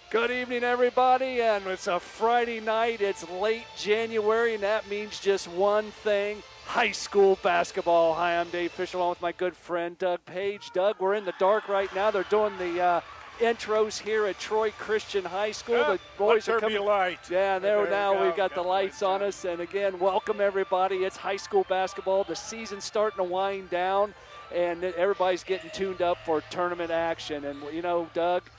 Good evening, everybody, and it's a Friday night. It's late January, and that means just one thing: high school basketball. Hi, I'm Dave Fisher, along with my good friend Doug Page. Doug, we're in the dark right now. They're doing the intros here at Troy Christian High School. The boys are coming. Light. Yeah, there now we've got the lights on on. us, and again, welcome everybody. It's high school basketball. The season's starting to wind down, and everybody's getting tuned up for tournament action. And you know, Doug.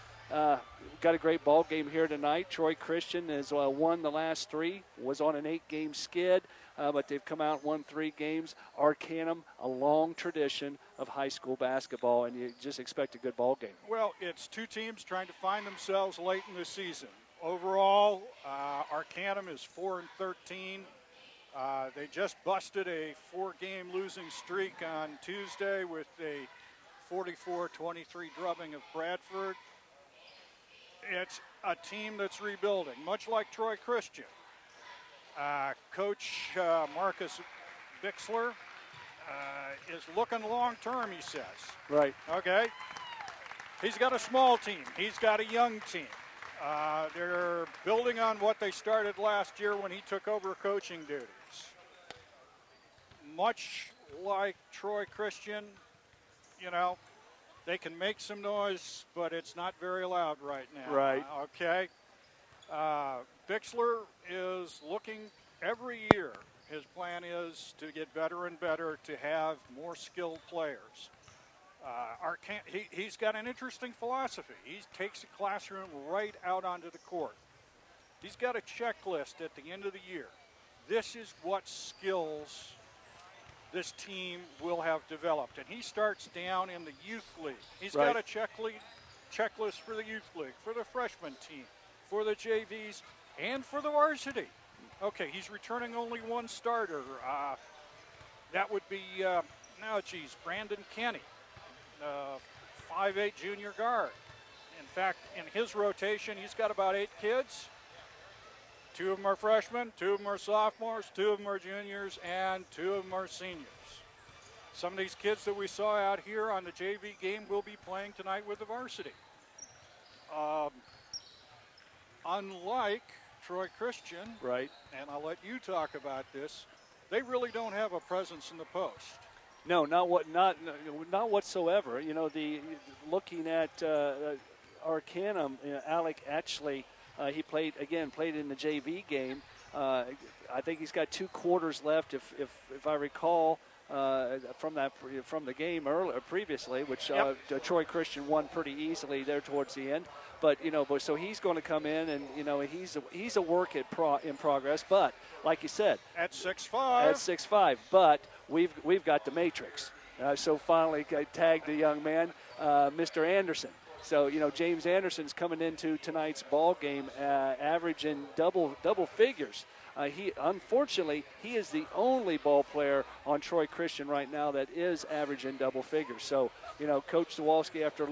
Got a great ball game here tonight. Troy Christian has won the last three, was on an 8-game skid, but they've come out and won 3 games. Arcanum, a long tradition of high school basketball, and you just expect a good ball game. Well, it's two teams trying to find themselves late in the season. Overall, Arcanum is 4-13. They just busted a 4-game losing streak on Tuesday with a 44-23 drubbing of Bradford. It's a team that's rebuilding, much like Troy Christian. Coach Marcus Bixler is looking long-term, he says. Right. Okay. He's got a small team. He's got a young team. They're building on what they started last year when he took over coaching duties. Much like Troy Christian, you know, they can make some noise, but it's not very loud right now. Right. Okay. Bixler is looking every year. His plan is to get better and better, to have more skilled players. He's got an interesting philosophy. He takes the classroom right out onto the court. He's got a checklist at the end of the year. This is what skills this team will have developed. And he starts down in the youth league. He's got a checklist for the youth league, for the freshman team, for the JVs, and for the varsity. Okay, he's returning only one starter. That would be, Brandon Kenny, 5'8" junior guard. In fact, in his rotation, he's got about 8 kids. 2 of them are freshmen, 2 of them are sophomores, 2 of them are juniors, and 2 of them are seniors. Some of these kids that we saw out here on the JV game will be playing tonight with the varsity. Unlike Troy Christian, right, and I'll let you talk about this, they really don't have a presence in the post. No, not whatsoever. You know, looking at Arcanum, Alec actually. He played in the JV game. I think he's got 2 quarters left, if I recall, from the game previously, which Troy Christian won pretty easily there towards the end. But so he's going to come in, and he's a work in progress. But like you said, at 6'5", But we've got the matrix. So finally, I tagged the young man, Mr. Anderson. So, James Anderson's coming into tonight's ball game averaging double figures. Unfortunately, he is the only ball player on Troy Christian right now that is averaging double figures. So, Coach Zawalski, after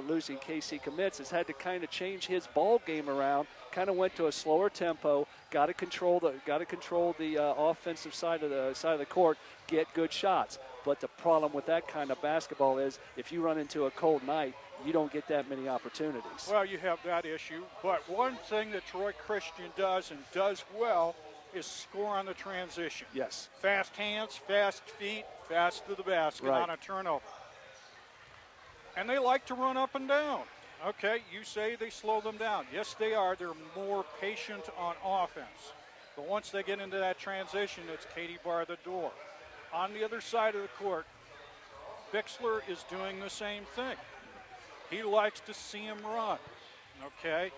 losing Casey Commits, has had to kind of change his ball game around. Kind of went to a slower tempo. Got to control the offensive side of the court. Get good shots. But the problem with that kind of basketball is if you run into a cold night, you don't get that many opportunities. Well, you have that issue. But one thing that Troy Christian does and does well is score on the transition. Yes. Fast hands, fast feet, fast to the basket on a turnover. And they like to run up and down. Okay, you say they slow them down. Yes, they are. They're more patient on offense. But once they get into that transition, it's Katie bar the door. On the other side of the court, Bixler is doing the same thing. He likes to see him run, okay?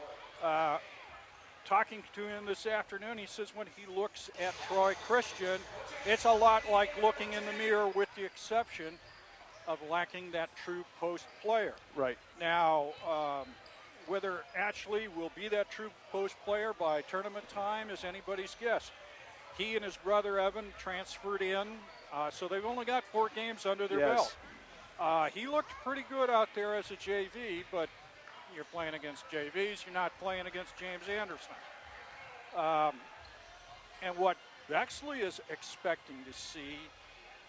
Talking to him this afternoon, he says when he looks at Troy Christian, it's a lot like looking in the mirror with the exception of lacking that true post player. Right. Now, whether Ashley will be that true post player by tournament time is anybody's guess. He and his brother Evan transferred in, so they've only got 4 games under their belt. He looked pretty good out there as a JV, but you're playing against JVs. You're not playing against James Anderson. And what Bexley is expecting to see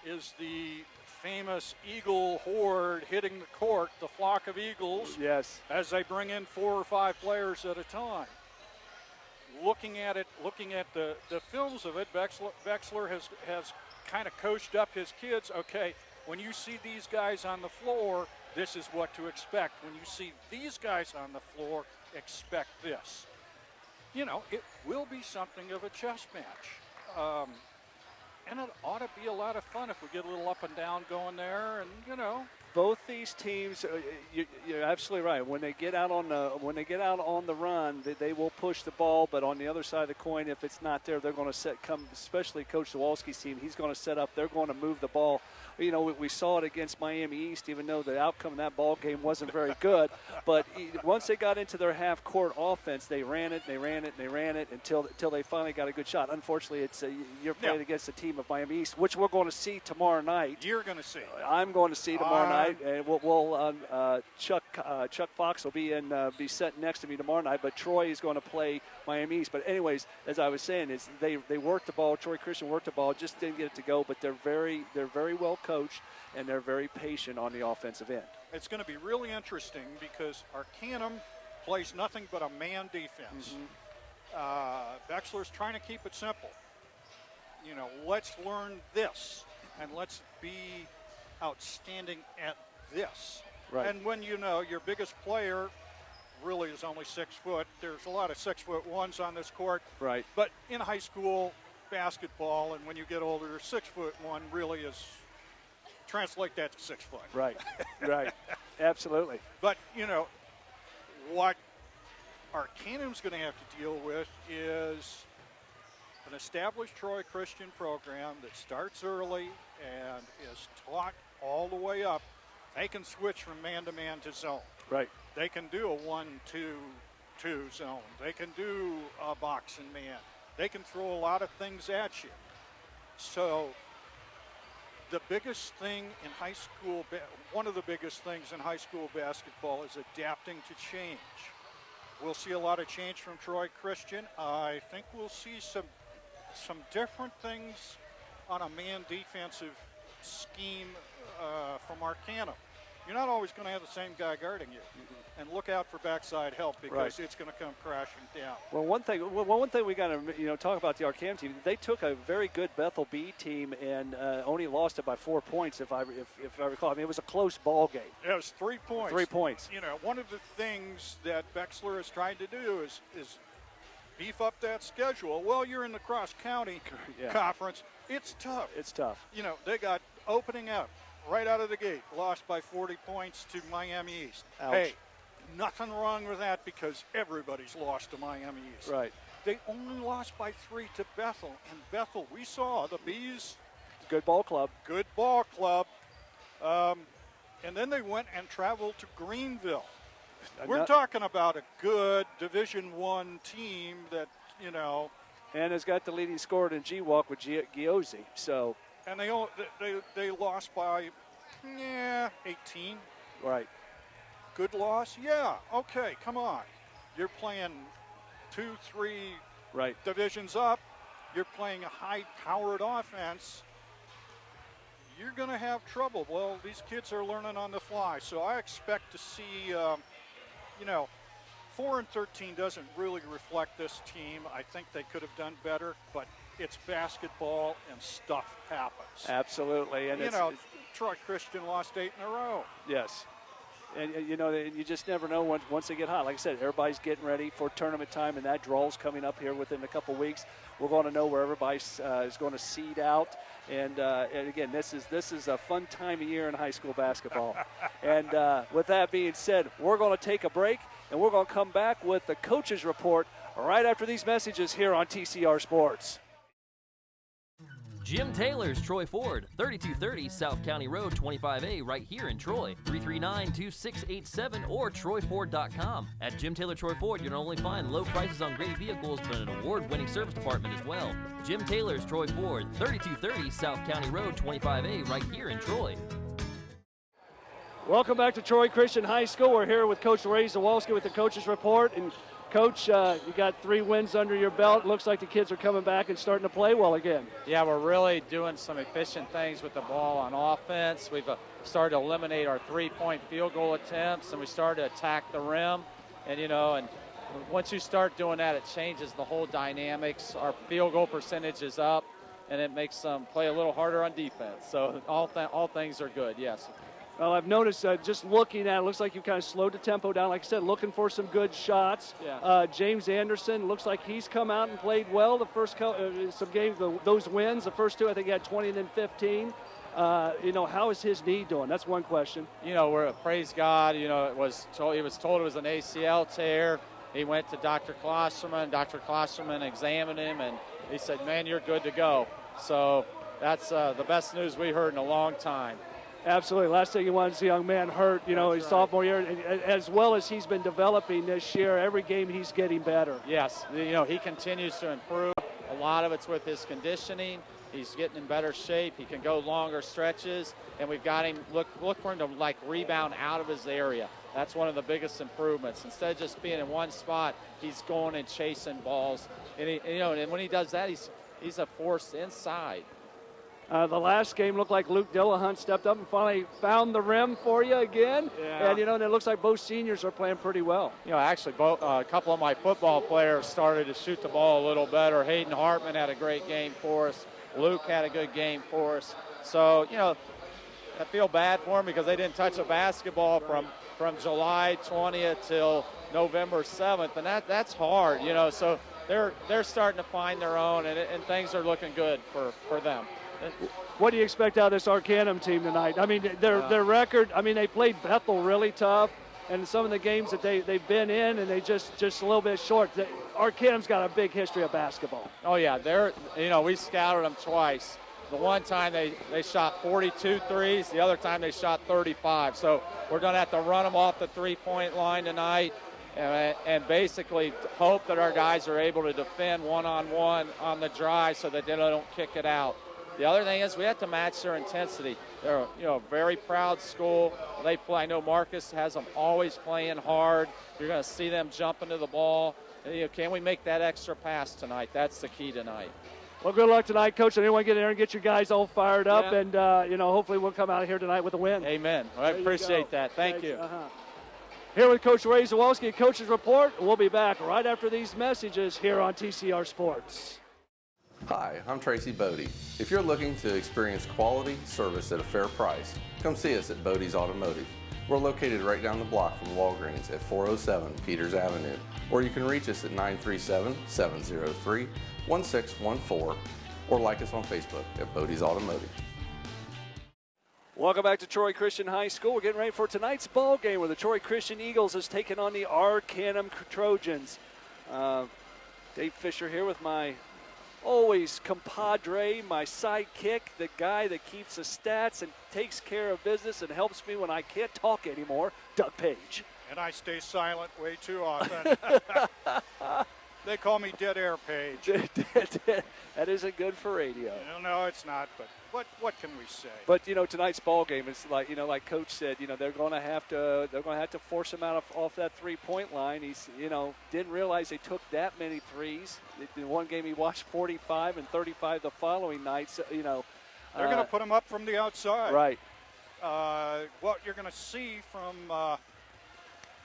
is the famous eagle horde hitting the court, the flock of eagles. Yes. As they bring in 4 or 5 players at a time. Looking at it, looking at the films of it, Bexler has kind of coached up his kids. Okay, when you see these guys on the floor, this is what to expect. When you see these guys on the floor, expect this. You know, it will be something of a chess match. And it ought to be a lot of fun if we get a little up and down going there, and you know. Both these teams, you're absolutely right. When they get out on the run, they will push the ball. But on the other side of the coin, if it's not there, they're going to especially Coach Zawalski's team. He's going to set up. They're going to move the ball. You know, we saw it against Miami East, even though the outcome of that ball game wasn't very good. But once they got into their half-court offense, they ran it until they finally got a good shot. Unfortunately, you're playing against a team of Miami East, which we're going to see tomorrow night. You're going to see. I'm going to see tomorrow night, and Chuck Fox will be sitting next to me tomorrow night. But Troy is going to play Miami East. But anyways, as I was saying, they worked the ball. Troy Christian worked the ball, just didn't get it to go. But they're very well coached, and they're very patient on the offensive end. It's going to be really interesting because Arcanum plays nothing but a man defense. Bexler's trying to keep it simple. You know, let's learn this, and let's be outstanding at this. Right. And when you know your biggest player really is only 6 foot, there's a lot of 6'1" on this court. Right. But in high school basketball, and when you get older, 6'1" really is. Translate that to 6 foot. Right, right, absolutely. But, you know, what Arcanum's going to have to deal with is an established Troy Christian program that starts early and is taught all the way up. They can switch from man-to-man to zone. Right. They can do a 1-2-2 zone. They can do a box and man. They can throw a lot of things at you. So the biggest thing in high school, one of the biggest things in high school basketball is adapting to change. We'll see a lot of change from Troy Christian. I think we'll see some different things on a man defensive scheme from Arcanum. You're not always going to have the same guy guarding you. And look out for backside help because it's going to come crashing down. Well, one thing we got to talk about the Arcanum team. They took a very good Bethel B team and only lost it by 4 points, if I recall. I mean, it was a close ball game. It was 3 points. 3 points. You know, one of the things that Bexler has tried to do is beef up that schedule. Well, you're in the cross-county conference. It's tough. It's tough. You know, they got opening up right out of the gate, lost by 40 points to Miami East. Ouch. Hey, nothing wrong with that because everybody's lost to Miami East. Right. They only lost by 3 to Bethel. And Bethel, we saw the Bees. Good ball club. Good ball club. And then they went and traveled to Greenville. We're talking about a good Division I team that, you know. And has got the leading scorer in G-Walk with Giozzi. So. And they lost by, 18. Right. Good loss? Yeah. Okay, come on. You're playing 2-3 divisions up. You're playing a high-powered offense. You're going to have trouble. Well, these kids are learning on the fly. So I expect to see, 4-13 doesn't really reflect this team. I think they could have done better, but it's basketball and stuff happens. Absolutely. And Troy Christian lost 8 in a row. Yes. And, you just never know once they get hot. Like I said, everybody's getting ready for tournament time, and that draw's coming up here within a couple weeks. We're going to know where everybody is going to seed out. And again, this is a fun time of year in high school basketball. And with that being said, we're going to take a break, and we're going to come back with the Coaches Report right after these messages here on TCR Sports. Jim Taylor's Troy Ford, 3230 South County Road, 25A, right here in Troy. 339-2687 or TroyFord.com. At Jim Taylor Troy Ford, you'll not only find low prices on great vehicles, but an award-winning service department as well. Jim Taylor's Troy Ford, 3230 South County Road, 25A, right here in Troy. Welcome back to Troy Christian High School. We're here with Coach Ray Zawalski with the Coaches Report. And Coach, you got 3 wins under your belt. Looks like the kids are coming back and starting to play well again. Yeah, we're really doing some efficient things with the ball on offense. We've started to eliminate our 3-point field goal attempts, and we started to attack the rim. And, and once you start doing that, it changes the whole dynamics. Our field goal percentage is up, and it makes them play a little harder on defense. So all things are good, yes. Well, I've noticed just looking at it, looks like you kind of slowed the tempo down. Like I said, looking for some good shots. Yeah. James Anderson looks like he's come out and played well the first some games, those wins. The first 2, I think he had 20 and then 15. How is his knee doing? That's one question. Praise God. He was told it was an ACL tear. He went to Dr. Klosterman. Dr. Klosterman examined him, and he said, man, you're good to go. So that's the best news we heard in a long time. Absolutely. Last thing you want is a young man hurt, his right. sophomore year. As well as he's been developing this year, every game he's getting better. Yes. He continues to improve. A lot of it's with his conditioning. He's getting in better shape. He can go longer stretches, and we've got him look for him to rebound out of his area. That's one of the biggest improvements. Instead of just being in one spot, he's going and chasing balls. And and when he does that, he's a force inside. The last game looked like Luke Dillahunt stepped up and finally found the rim for you again. Yeah. And, and it looks like both seniors are playing pretty well. Actually, a couple of my football players started to shoot the ball a little better. Hayden Hartman had a great game for us. Luke had a good game for us. So, I feel bad for them because they didn't touch a basketball from July 20th till November 7th, and that's hard, So they're starting to find their own, and things are looking good for them. What do you expect out of this Arcanum team tonight? I mean, their record, they played Bethel really tough, and some of the games that they've been in, and they just a little bit short. Arcanum's got a big history of basketball. Oh, yeah. We scouted them twice. The one time they shot 42 threes. The other time they shot 35. So we're going to have to run them off the three-point line tonight and basically hope that our guys are able to defend one-on-one on the drive so that they don't kick it out. The other thing is we have to match their intensity. They're a very proud school. They play. I know Marcus has them always playing hard. You're going to see them jump into the ball. Can we make that extra pass tonight? That's the key tonight. Well, good luck tonight, Coach. I didn't want to get in there and get you guys all fired up, and hopefully we'll come out of here tonight with a win. Amen. Well, I appreciate that. Thank you. Here with Coach Ray Zawalski, Coach's Report. We'll be back right after these messages here on TCR Sports. Hi, I'm Tracy Bodey. If you're looking to experience quality service at a fair price, come see us at Bodey's Automotive. We're located right down the block from Walgreens at 407 Peters Avenue, or you can reach us at 937-703-1614, or like us on Facebook at Bodey's Automotive. Welcome back to Troy Christian High School. We're getting ready for tonight's ball game where the Troy Christian Eagles is taking on the Arcanum Trojans. Dave Fisher here with my always compadre, my sidekick, the guy that keeps the stats and takes care of business and helps me when I can't talk anymore, Doug Page. And I stay silent way too often. They call me Dead Air Page. That isn't good for radio. No, it's not, but what can we say? But tonight's ball game is like Coach said, they're going to have to force him out off that 3-point line. He's didn't realize they took that many threes. In one game he watched 45 and 35 the following night. So, they're going to put him up from the outside. Right. What you're going to see from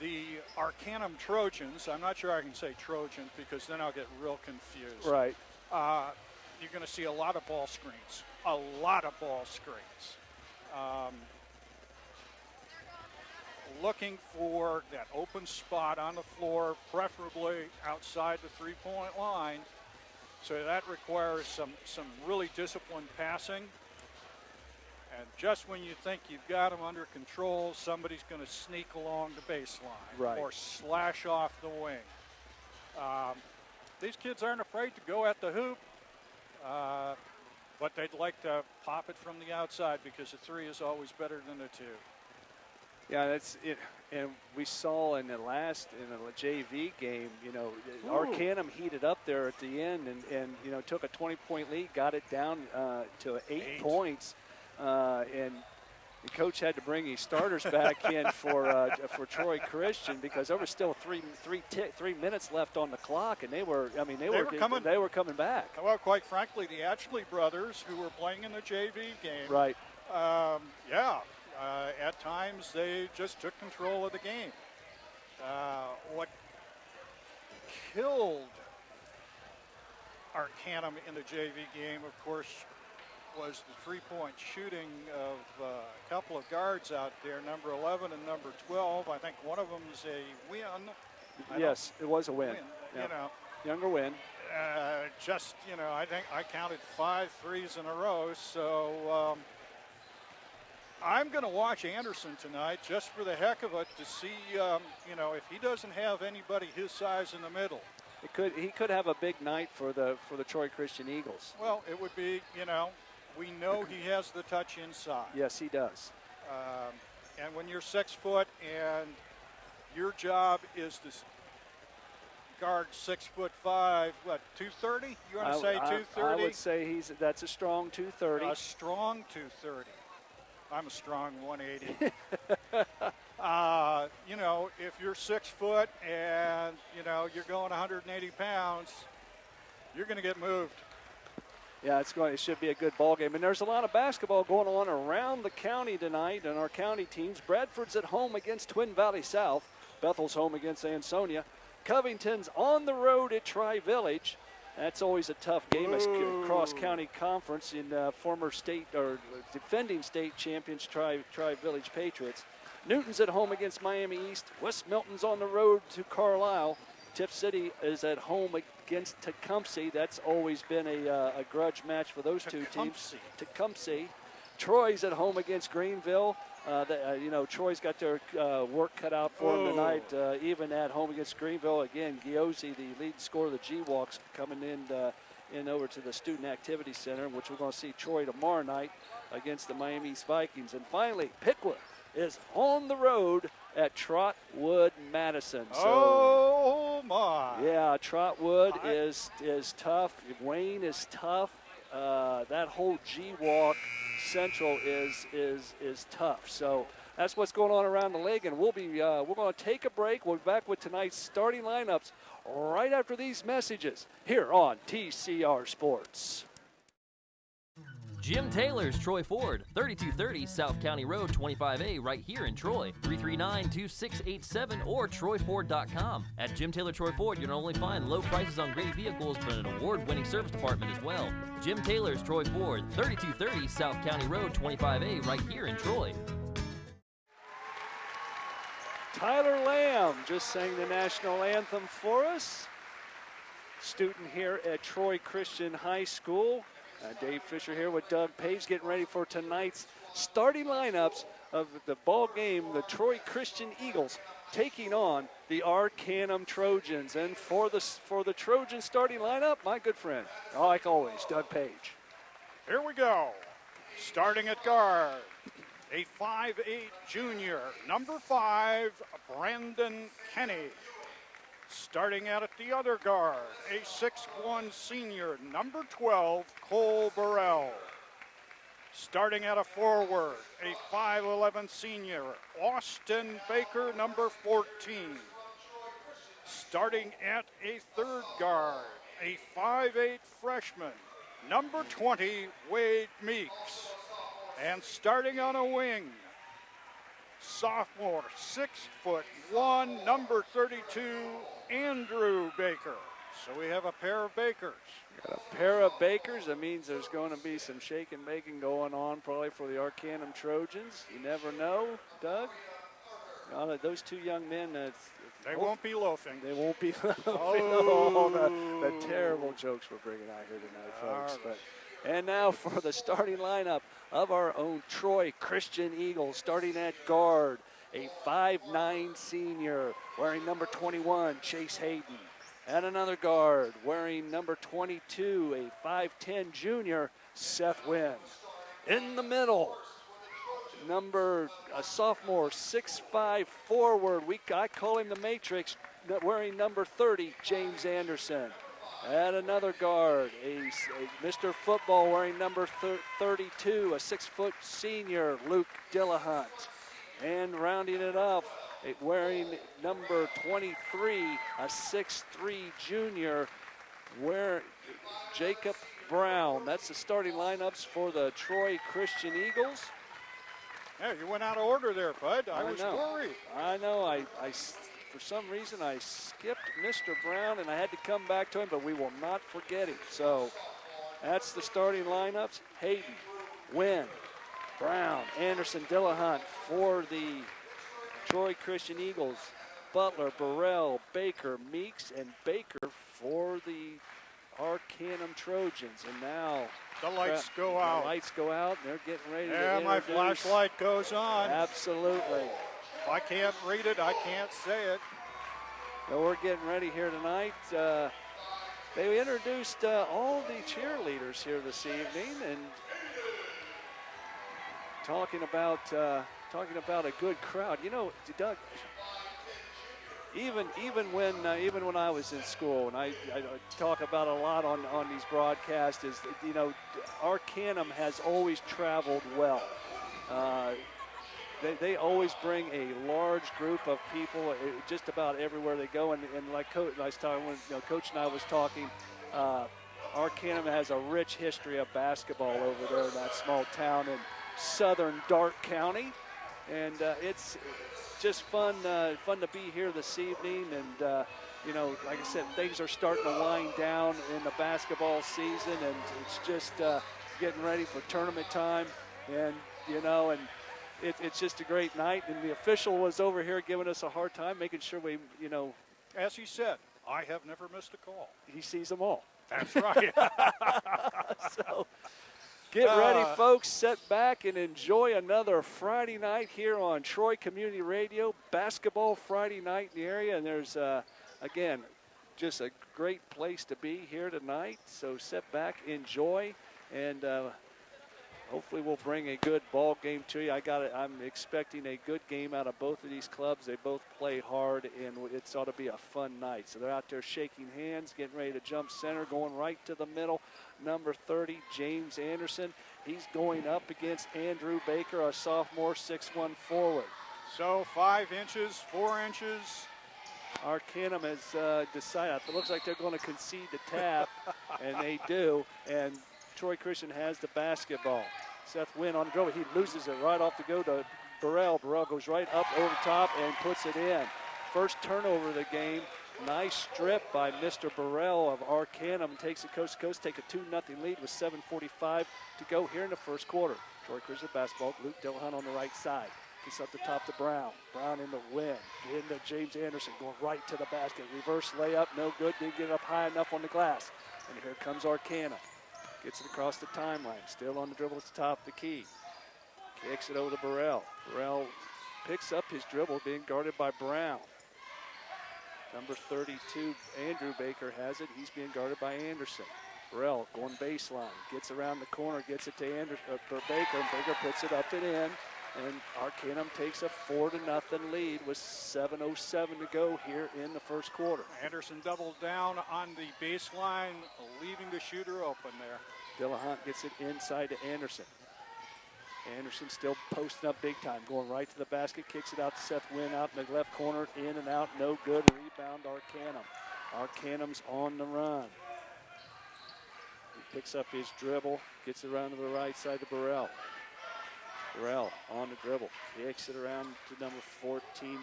the Arcanum Trojans, I'm not sure I can say Trojans because then I'll get real confused. Right. You're going to see a lot of ball screens. A lot of ball screens. Looking for that open spot on the floor, preferably outside the 3-point line. So that requires some really disciplined passing. And just when you think you've got them under control, somebody's going to sneak along the baseline or slash off the wing. These kids aren't afraid to go at the hoop, but they'd like to pop it from the outside because a 3 is always better than a 2. Yeah, that's it. And we saw in the JV game, Arcanum heated up there at the end and took a 20-point lead, got it down to 8 points. And The coach had to bring his starters back in for Troy Christian because there was still 3 minutes left on the clock, and they were coming back. Well, quite frankly, the Atchley brothers, who were playing in the JV game, right? At times they just took control of the game. What killed Arcanum in the JV game, of course, was the three-point shooting of a couple of guards out there, number 11 and number 12. I think one of them is a win. Yes, it was a win. You know, younger win. I think I counted 5 threes in a row. So I'm going to watch Anderson tonight just for the heck of it to see, if he doesn't have anybody his size in the middle. He could have a big night for the Troy Christian Eagles. Well, it would be, we know he has the touch inside. Yes, he does. And when you're 6 foot and your job is to guard 6'5", 230? You want to say 230? I would say that's a strong 230. A strong 230. I'm a strong 180. If you're 6 foot and, you're going 180 pounds, you're going to get moved. Yeah, it should be a good ball game. And there's a lot of basketball going on around the county tonight, and our county teams. Bradford's at home against Twin Valley South. Bethel's home against Ansonia. Covington's on the road at Tri-Village. That's always a tough game. As cross-county conference in former state or defending state champions Tri-Village Patriots. Newton's at home against Miami East. West Milton's on the road to Carlisle. Tipp City is at home against Tecumseh. That's always been a grudge match for those two teams. Tecumseh. Troy's at home against Greenville. Troy's got their work cut out for them tonight, even at home against Greenville. Again, Giozzi, the lead scorer of the G-Walks, coming in over to the Student Activity Center, which we're going to see Troy tomorrow night against the Miami East Vikings. And finally, Pickwood is on the road at Trotwood Madison. So, oh my! Yeah, Trotwood is tough. Wayne is tough. That whole G-Walk Central is tough. So that's what's going on around the league, and we're going to take a break. We'll be back with tonight's starting lineups right after these messages here on TCR Sports. Jim Taylor's Troy Ford, 3230 South County Road, 25A, right here in Troy. 339-2687 or TroyFord.com. At Jim Taylor Troy Ford, you'll not only find low prices on great vehicles, but an award-winning service department as well. Jim Taylor's Troy Ford, 3230 South County Road, 25A, right here in Troy. Tyler Lamb just sang the national anthem for us. Student here at Troy Christian High School. Dave Fisher here with Doug Page, getting ready for tonight's starting lineups of the ball game. The Troy Christian Eagles taking on the Arcanum Trojans. And for the Trojan starting lineup, my good friend, like always, Doug Page. Here we go. Starting at guard, a 5'8" junior, number 5, Brandon Kenny. Starting out at the other guard, a 6'1" senior, number 12, Cole Burrell. Starting at a forward, a 5'11" senior, Austin Baker, number 14. Starting at a third guard, a 5'8" freshman, number 20, Wade Meeks. And starting on a wing, sophomore, 6'1", number 32, Andrew Baker. So we have a pair of Bakers. Got a pair of Bakers. That means there's going to be some shake and baking going on probably for the Arcanum Trojans. You never know, Doug. Those two young men, they won't be loafing. They won't be loafing. Oh, the terrible jokes we're bringing out here tonight, folks. Right. And now for the starting lineup of our own Troy Christian Eagles. Starting at guard, a 5'9" senior wearing number 21, Chase Hayden. And another guard wearing number 22, a 5'10" junior, Seth Wynn. In the middle, a sophomore, 6'5" forward. I call him the Matrix, wearing number 30, James Anderson. And another guard, a Mr. Football wearing number 32, a 6-foot senior, Luke Dillahunt. And rounding it up, wearing number 23, a 6'3 junior, Jacob Brown. That's the starting lineups for the Troy Christian Eagles. Yeah, you went out of order there, Bud. I was worried. I know. For some reason, I skipped Mr. Brown, and I had to come back to him, but we will not forget him. So that's the starting lineups. Hayden, Wynn, Brown, Anderson, Dillahunt for the Troy Christian Eagles. Butler, Burrell, Baker, Meeks, and Baker for the Arcanum Trojans. And now the lights go out. The lights go out, and they're getting ready to introduce. My flashlight goes on. Absolutely. If I can't read it, I can't say it. So we're getting ready here tonight. They introduced all the cheerleaders here this evening, and talking about a good crowd. You know, Doug, even when I was in school, and I talk about a lot on these broadcasts, is that, you know, Arcanum has always traveled well. They always bring a large group of people just about everywhere they go. And like Coach, I was talking when Coach and I was talking, Arcanum has a rich history of basketball over there in that small town in southern Darke County, and it's just fun to be here this evening. And you know, like I said, things are starting to wind down in the basketball season, and it's just getting ready for tournament time. And you know, and it's just a great night, and the official was over here giving us a hard time, making sure we, you know. As he said, I have never missed a call. He sees them all. That's right. So get ready, folks. Sit back and enjoy another Friday night here on Troy Community Radio. Basketball Friday night in the area, and there's, again, just a great place to be here tonight. So sit back, enjoy, and hopefully we'll bring a good ball game to you. I'm expecting a good game out of both of these clubs. They both play hard, and it's ought to be a fun night. So they're out there shaking hands, getting ready to jump center, going right to the middle. Number 30, James Anderson. He's going up against Andrew Baker, a sophomore 6'1" forward. So 5 inches, 4 inches. Arcanum has decided, it looks like they're going to concede the tap, and they do. And Troy Christian has the basketball. Seth Wynn on the dribble. He loses it right off to go to Burrell. Burrell goes right up over the top and puts it in. First turnover of the game. Nice strip by Mr. Burrell of Arcanum. Takes it coast to coast. Take a 2-0 lead with 7:45 to go here in the first quarter. Troy Christian basketball. Luke Dillahunt on the right side. Gets up the top to Brown. Brown into Wynn. Into James Anderson. Going right to the basket. Reverse layup. No good. Didn't get it up high enough on the glass. And here comes Arcanum. Gets it across the timeline. Still on the dribble at the top of the key. Kicks it over to Burrell. Burrell picks up his dribble, being guarded by Brown. Number 32, Andrew Baker has it. He's being guarded by Anderson. Burrell going baseline. Gets around the corner. Gets it to Baker. And Baker puts it up and in. And Arcanum takes a 4-0 lead with 7:07 to go here in the first quarter. Anderson doubled down on the baseline, leaving the shooter open there. Dillahunt gets it inside to Anderson. Anderson still posting up big time, going right to the basket, kicks it out to Seth Wynn out in the left corner, in and out, no good. Rebound Arcanum. Arcanum's on the run. He picks up his dribble, gets it around to the right side to Burrell. Burrell on the dribble, kicks it around to number 14,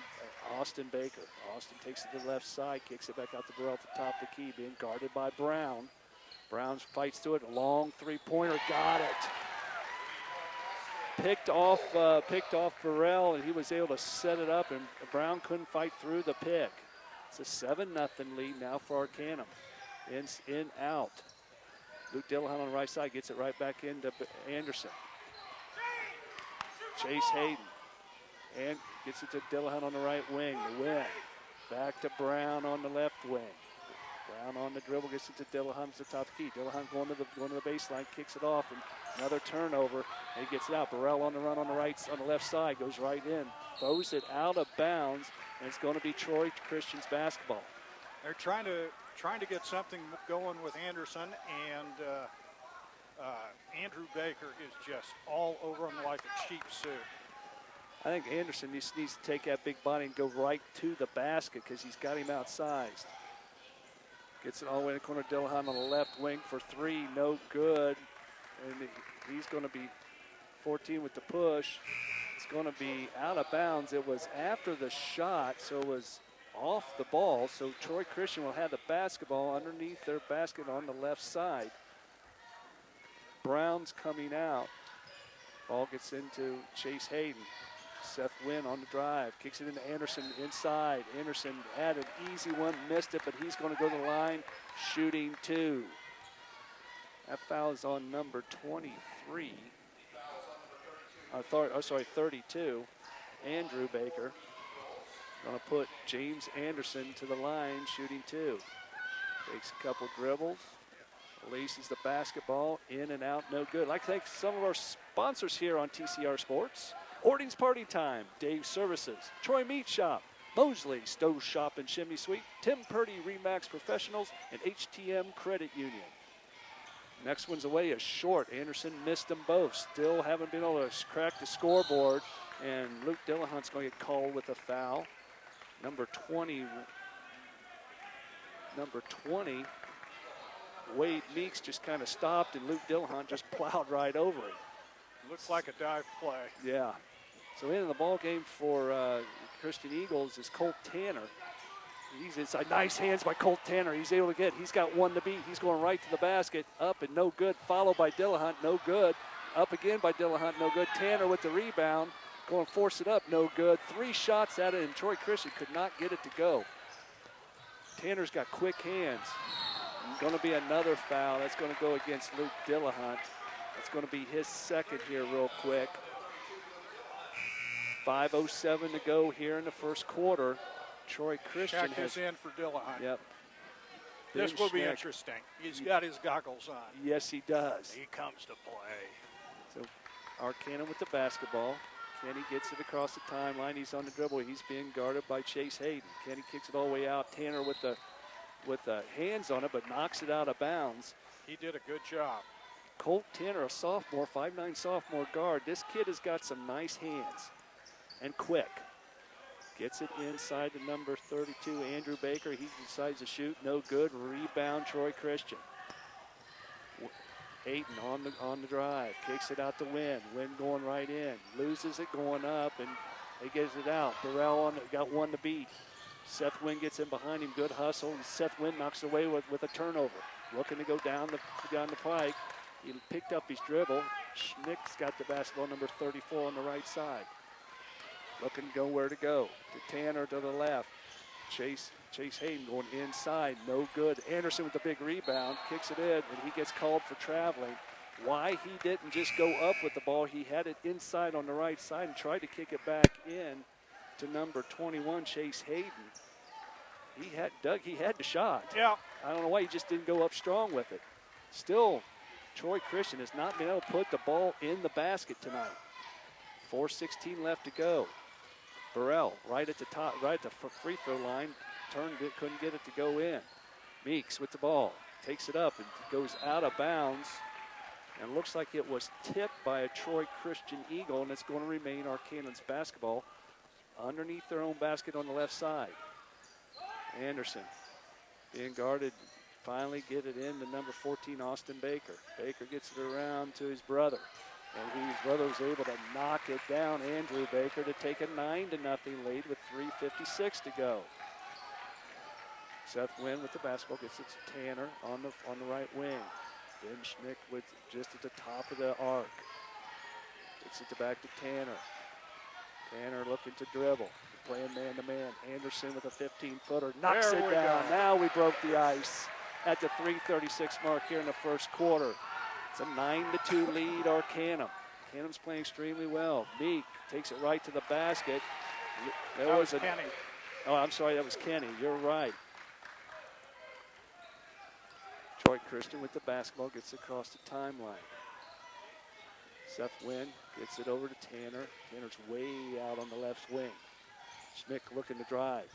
Austin Baker. Austin takes it to the left side, kicks it back out to Burrell at the top of the key, being guarded by Brown. Brown fights to it, a long three-pointer, got it. Picked off Burrell, and he was able to set it up, and Brown couldn't fight through the pick. It's a 7-0 lead now for Arcanum. In, out. Luke Dillahunt on the right side gets it right back into Anderson. Chase Hayden, and gets it to Dillahunt on the right wing. The win. Back to Brown on the left wing. Brown on the dribble, gets it to Dillahunt at the top of the key. Dillahunt going to the baseline, kicks it off, and another turnover. And he gets it out. Burrell on the run on the left side, goes right in, throws it out of bounds, and it's going to be Troy Christian's basketball. They're trying to get something going with Anderson, and Andrew Baker is just all over him like a cheap suit. I think Anderson needs to take that big body and go right to the basket because he's got him outsized. Gets it all the way to the corner. Dillahunt on the left wing for three, no good. And he's going to be 14 with the push. It's going to be out of bounds. It was after the shot, so it was off the ball. So Troy Christian will have the basketball underneath their basket on the left side. Brown's coming out. Ball gets into Chase Hayden. Seth Wynn on the drive, kicks it into Anderson inside. Anderson had an easy one, missed it, but he's going to go to the line, shooting two. That foul is on number 23. 32. Andrew Baker. Going to put James Anderson to the line, shooting two. Takes a couple dribbles, releases the basketball, in and out, no good. I'd like to thank some of our sponsors here on TCR Sports. Orting's Party Time, Dave's Services, Troy Meat Shop, Mosley Stove Shop and Chimney Suite, Tim Purdy Remax Professionals, and HTM Credit Union. Next one's away is short. Anderson missed them both. Still haven't been able to crack the scoreboard, and Luke Dillahunt's going to get called with a foul. Number 20, Wade Meeks just kind of stopped, and Luke Dillahunt just plowed right over it. Looks like a dive play. Yeah. So into the ball game for Christian Eagles is Colt Tanner. He's inside. Nice hands by Colt Tanner. He's able to he's got one to beat. He's going right to the basket. Up and no good. Followed by Dillahunt. No good. Up again by Dillahunt. No good. Tanner with the rebound. Going to force it up. No good. 3 shots at it, and Troy Christian could not get it to go. Tanner's got quick hands. Going to be another foul. That's going to go against Luke Dillahunt. It's going to be his second here real quick. 5:07 to go here in the first quarter. Troy Christian Check is in for Dillahunt. Yep. This will be interesting. He's got his goggles on. Yes, he does. He comes to play. So Arcanum with the basketball. Kenny gets it across the timeline. He's on the dribble. He's being guarded by Chase Hayden. Kenny kicks it all the way out. Tanner with the hands on it, but knocks it out of bounds. He did a good job. Colt Tanner, a sophomore, 5'9" sophomore guard. This kid has got some nice hands and quick. Gets it inside to number 32, Andrew Baker. He decides to shoot, no good. Rebound, Troy Christian. Hayden on the drive, kicks it out to Wynn. Wynn going right in, loses it going up, and he gets it out. Burrell got one to beat. Seth Wynn gets in behind him, good hustle, and Seth Wynn knocks it away with a turnover. Looking to go down the pike. He picked up his dribble. Schnick's got the basketball, number 34 on the right side. Looking to go where to go. To Tanner to the left. Chase Hayden going inside, no good. Anderson with the big rebound, kicks it in, and he gets called for traveling. Why he didn't just go up with the ball, he had it inside on the right side and tried to kick it back in to number 21, Chase Hayden. He had the shot. Yeah. I don't know why he just didn't go up strong with it. Still, Troy Christian has not been able to put the ball in the basket tonight. 4:16 left to go. Burrell right at the top, right at the free throw line, turned it, couldn't get it to go in. Meeks with the ball, takes it up and goes out of bounds. And looks like it was tipped by a Troy Christian Eagle, and it's going to remain Arcanum's basketball underneath their own basket on the left side. Anderson being guarded, finally get it in to number 14, Austin Baker. Baker gets it around to his brother, and his brother was able to knock it down, Andrew Baker, to take a 9-0 lead with 3:56 to go. Seth Wynn with the basketball, gets it to Tanner on the right wing. Ben Schnick with just at the top of the arc. Gets it back to Tanner. Tanner looking to dribble, playing man-to-man. Anderson with a 15-footer, knocks it down. Now we broke the ice at the 3:36 mark here in the first quarter. It's a 9-2 lead, Arcanum. Arcanum's playing extremely well. Meek takes it right to the basket. That was Kenny. Oh, I'm sorry, that was Kenny. You're right. Troy Christian with the basketball, gets across the timeline. Seth Wynn gets it over to Tanner. Tanner's way out on the left wing. Schmick looking to drive.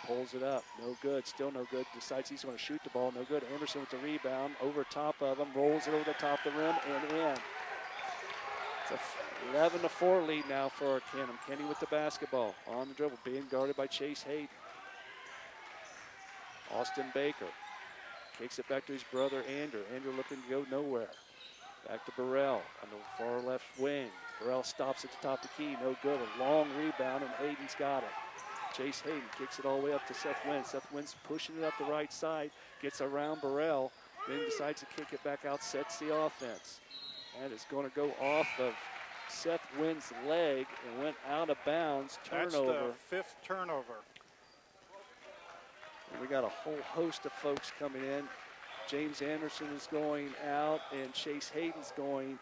Pulls it up. No good. Still no good. Decides he's going to shoot the ball. No good. Anderson with the rebound. Over top of him. Rolls it over the top of the rim and in. It's a 11-4 lead now for Arcanum. Kenny with the basketball. On the dribble. Being guarded by Chase Hayden. Austin Baker kicks it back to his brother Andrew. Andrew looking to go nowhere. Back to Burrell on the far left wing. Burrell stops at the top of the key. No good. A long rebound, and Hayden's got it. Chase Hayden kicks it all the way up to Seth Wynn. Seth Wynn's pushing it up the right side. Gets around Burrell. Then decides to kick it back out. Sets the offense. And it's going to go off of Seth Wynn's leg and went out of bounds. Turnover. That's the 5th turnover. And we got a whole host of folks coming in. James Anderson is going out, and Chase Hayden's going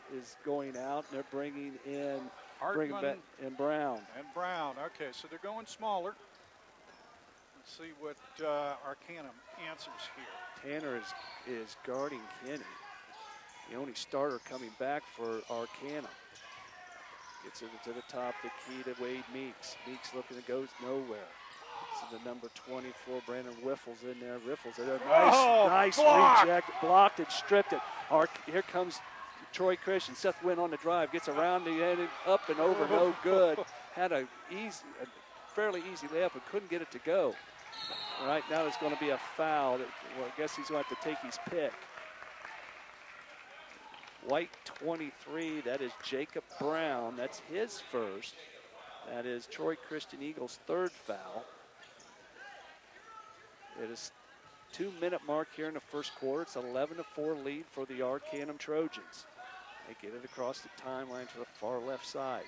out. And they're bringing back in Brown. And Brown. Okay, so they're going smaller. Let's see what Arcanum answers here. Tanner is guarding Kenny. The only starter coming back for Arcanum. Gets it to the top, the key to Wade Meeks. Meeks looking to go nowhere. The number 24, Brandon Wiffles in there. Wiffles, nice reject, blocked it, stripped it. Here comes Troy Christian. Seth Wynn on the drive, gets around the end, up and over, no good. Had a fairly easy layup, but couldn't get it to go. Right now, it's going to be a foul. Well, I guess he's going to have to take his pick. White 23, that is Jacob Brown. That's his first. That is Troy Christian Eagles' 3rd foul. It is 2-minute mark here in the first quarter. It's 11-4 lead for the Arcanum Trojans. They get it across the timeline to the far left side.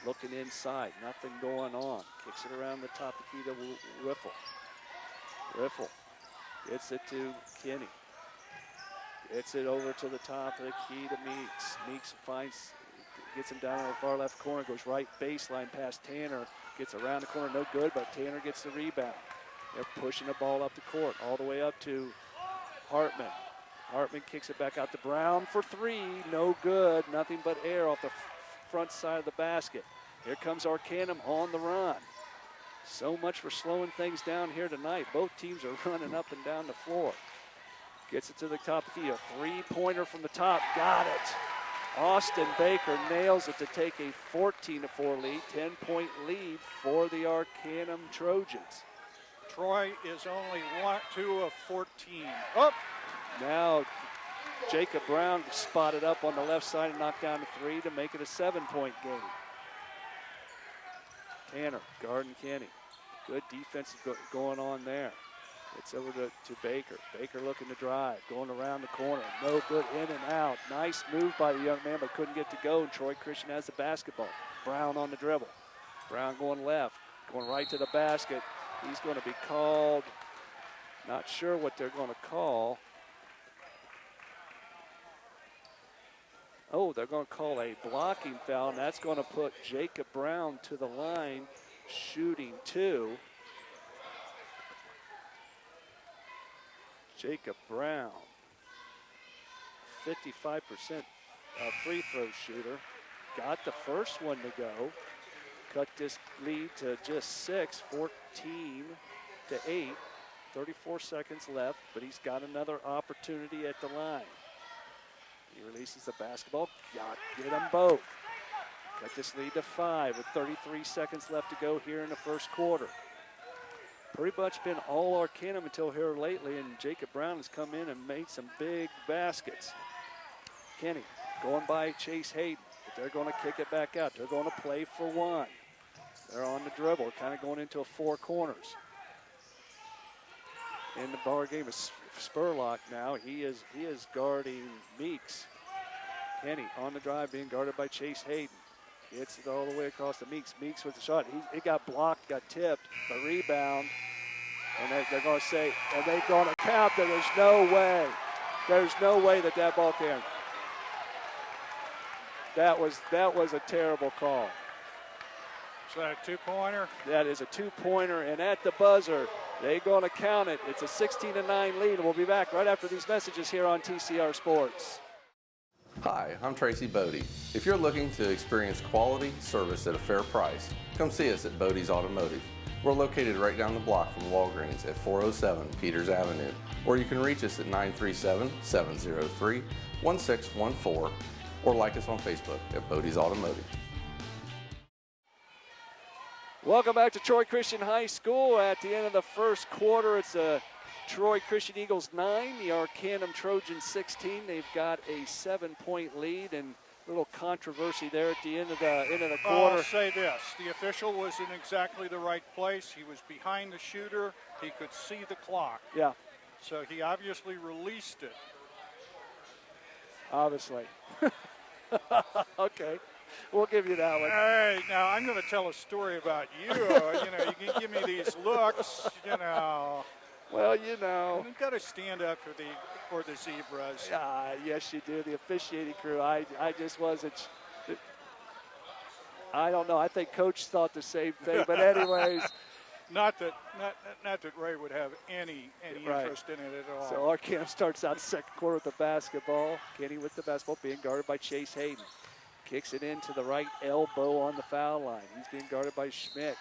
Looking inside, nothing going on. Kicks it around the top of the key to Riffle. Riffle gets it to Kenny. Gets it over to the top of the key to Meeks. Meeks gets him down in the far left corner, goes right baseline past Tanner. Gets around the corner, no good, but Tanner gets the rebound. They're pushing the ball up the court, all the way up to Hartman. Hartman kicks it back out to Brown for 3, no good. Nothing but air off the front side of the basket. Here comes Arcanum on the run. So much for slowing things down here tonight. Both teams are running up and down the floor. Gets it to the top of the key, a 3-pointer from the top, got it. Austin Baker nails it to take a 14-4 lead, 10-point lead for the Arcanum Trojans. Troy is only 2 of 14. Up. Now Jacob Brown spotted up on the left side and knocked down a 3 to make it a 7-point game. Tanner guarding Kenny. Good defense going on there. It's over to Baker. Baker looking to drive, going around the corner. No good, in and out. Nice move by the young man, but couldn't get to go. And Troy Christian has the basketball. Brown on the dribble. Brown going left, going right to the basket. He's going to be called. Not sure what they're going to call. Oh, they're going to call a blocking foul, and that's going to put Jacob Brown to the line, shooting 2. Jacob Brown, 55% free throw shooter. Got the first one to go. Cut this lead to just 6, 14-8. 34 seconds left, but he's got another opportunity at the line. He releases the basketball. Get them both. Cut this lead to 5 with 33 seconds left to go here in the first quarter. Pretty much been all Arcanum until here lately, and Jacob Brown has come in and made some big baskets. Kenny going by Chase Hayden, but they're going to kick it back out. They're going to play for 1. They're on the dribble, kind of going into a 4 corners. In the ball game is Spurlock now. He is guarding Meeks. Kenny on the drive, being guarded by Chase Hayden. Gets it all the way across to Meeks. Meeks with the shot. It got blocked, got tipped. The rebound. And they're going to say, and they're going to count that there's no way. There's no way that ball can. That was a terrible call. Is that a 2-pointer? That is a 2-pointer, and at the buzzer, they're going to count it. It's a 16-9 lead, and we'll be back right after these messages here on TCR Sports. Hi, I'm Tracy Bodey. If you're looking to experience quality service at a fair price, come see us at Bodey's Automotive. We're located right down the block from Walgreens at 407 Peters Avenue, or you can reach us at 937-703-1614 or like us on Facebook at Bodey's Automotive. Welcome back to Troy Christian High School. At the end of the first quarter, it's a Troy Christian Eagles 9, the Arcanum Trojans 16. They've got a 7-point lead, and a little controversy there at the end of the quarter. I'll say this: the official was in exactly the right place. He was behind the shooter. He could see the clock. Yeah, So he obviously released it. obviously. Okay, we'll give you that one. Hey, now I'm going to tell a story about you. You can give me these looks. Well, you know. You've got to stand up for the zebras. Yes, you do. The officiating crew. I just wasn't. I don't know. I think Coach thought the same thing. But anyways. Not that Ray would have any interest in it at all. So Arcanum starts out second quarter with the basketball. Kenny with the basketball, being guarded by Chase Hayden. Kicks it into the right elbow on the foul line. He's being guarded by Schmick.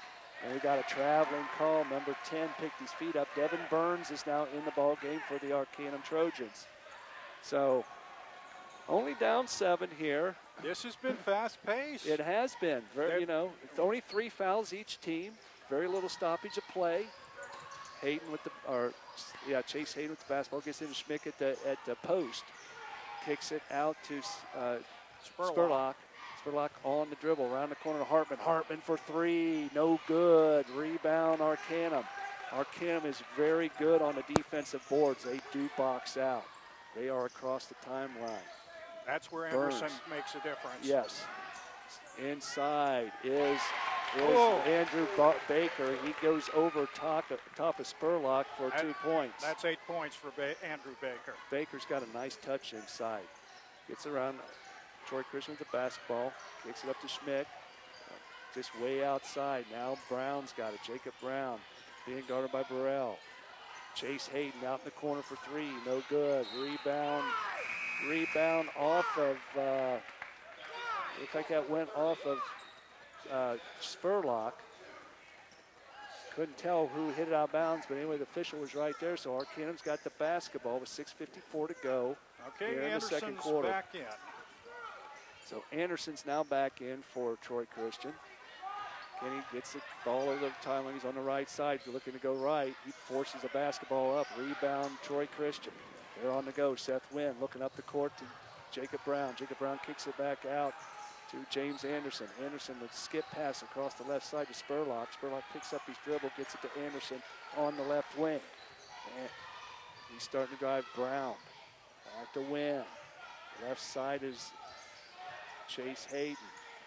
And we got a traveling call. Number 10 picked his feet up. Devin Burns is now in the ball game for the Arcanum Trojans. So only down 7 here. This has been fast-paced. It has been. It's only 3 fouls each team. Very little stoppage of play. Chase Hayden with the basketball, gets into Schmick at the post. Kicks it out to Spurlock. Spurlock on the dribble, around the corner to Hartman. Hartman for 3, no good. Rebound Arcanum. Arcanum is very good on the defensive boards. They do box out. They are across the timeline. That's where Anderson makes a difference. Yes. Inside is Andrew Baker. He goes over top of Spurlock for 2 points. That's 8 points for Andrew Baker. Baker's got a nice touch inside. Gets around Troy Christian with the basketball. Kicks it up to Schmick. Just way outside. Now Brown's got it. Jacob Brown being guarded by Burrell. Chase Hayden out in the corner for 3. No good. Rebound off of, looks like that went off of Spurlock. Couldn't tell who hit it out of bounds, but anyway, the official was right there, so Arcanum's got the basketball with 6:54 to go. Okay, here in the second quarter. back in. So Anderson's now back in for Troy Christian. Kenny gets the ball over the timeline. He's on the right side, looking to go right. He forces the basketball up. Rebound, Troy Christian. They're on the go. Seth Wynn looking up the court to Jacob Brown. Jacob Brown kicks it back out to James Anderson. Anderson with skip pass across the left side to Spurlock. Spurlock picks up his dribble, gets it to Anderson on the left wing. And he's starting to drive Brown. Back to Wynn. Left side is Chase Hayden.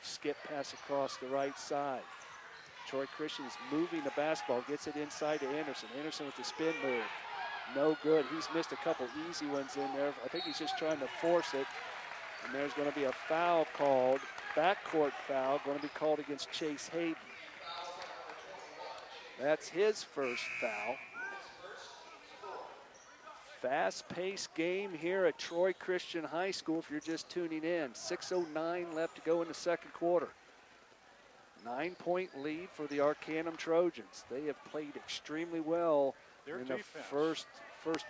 Skip pass across the right side. Troy Christian is moving the basketball, gets it inside to Anderson. Anderson with the spin move. No good. He's missed a couple easy ones in there. I think he's just trying to force it. And there's going to be a foul called, backcourt foul, going to be called against Chase Hayden. That's his first foul. Fast-paced game here at Troy Christian High School if you're just tuning in. 6:09 left to go in the second quarter. 9-point lead for the Arcanum Trojans. They have played extremely well in the first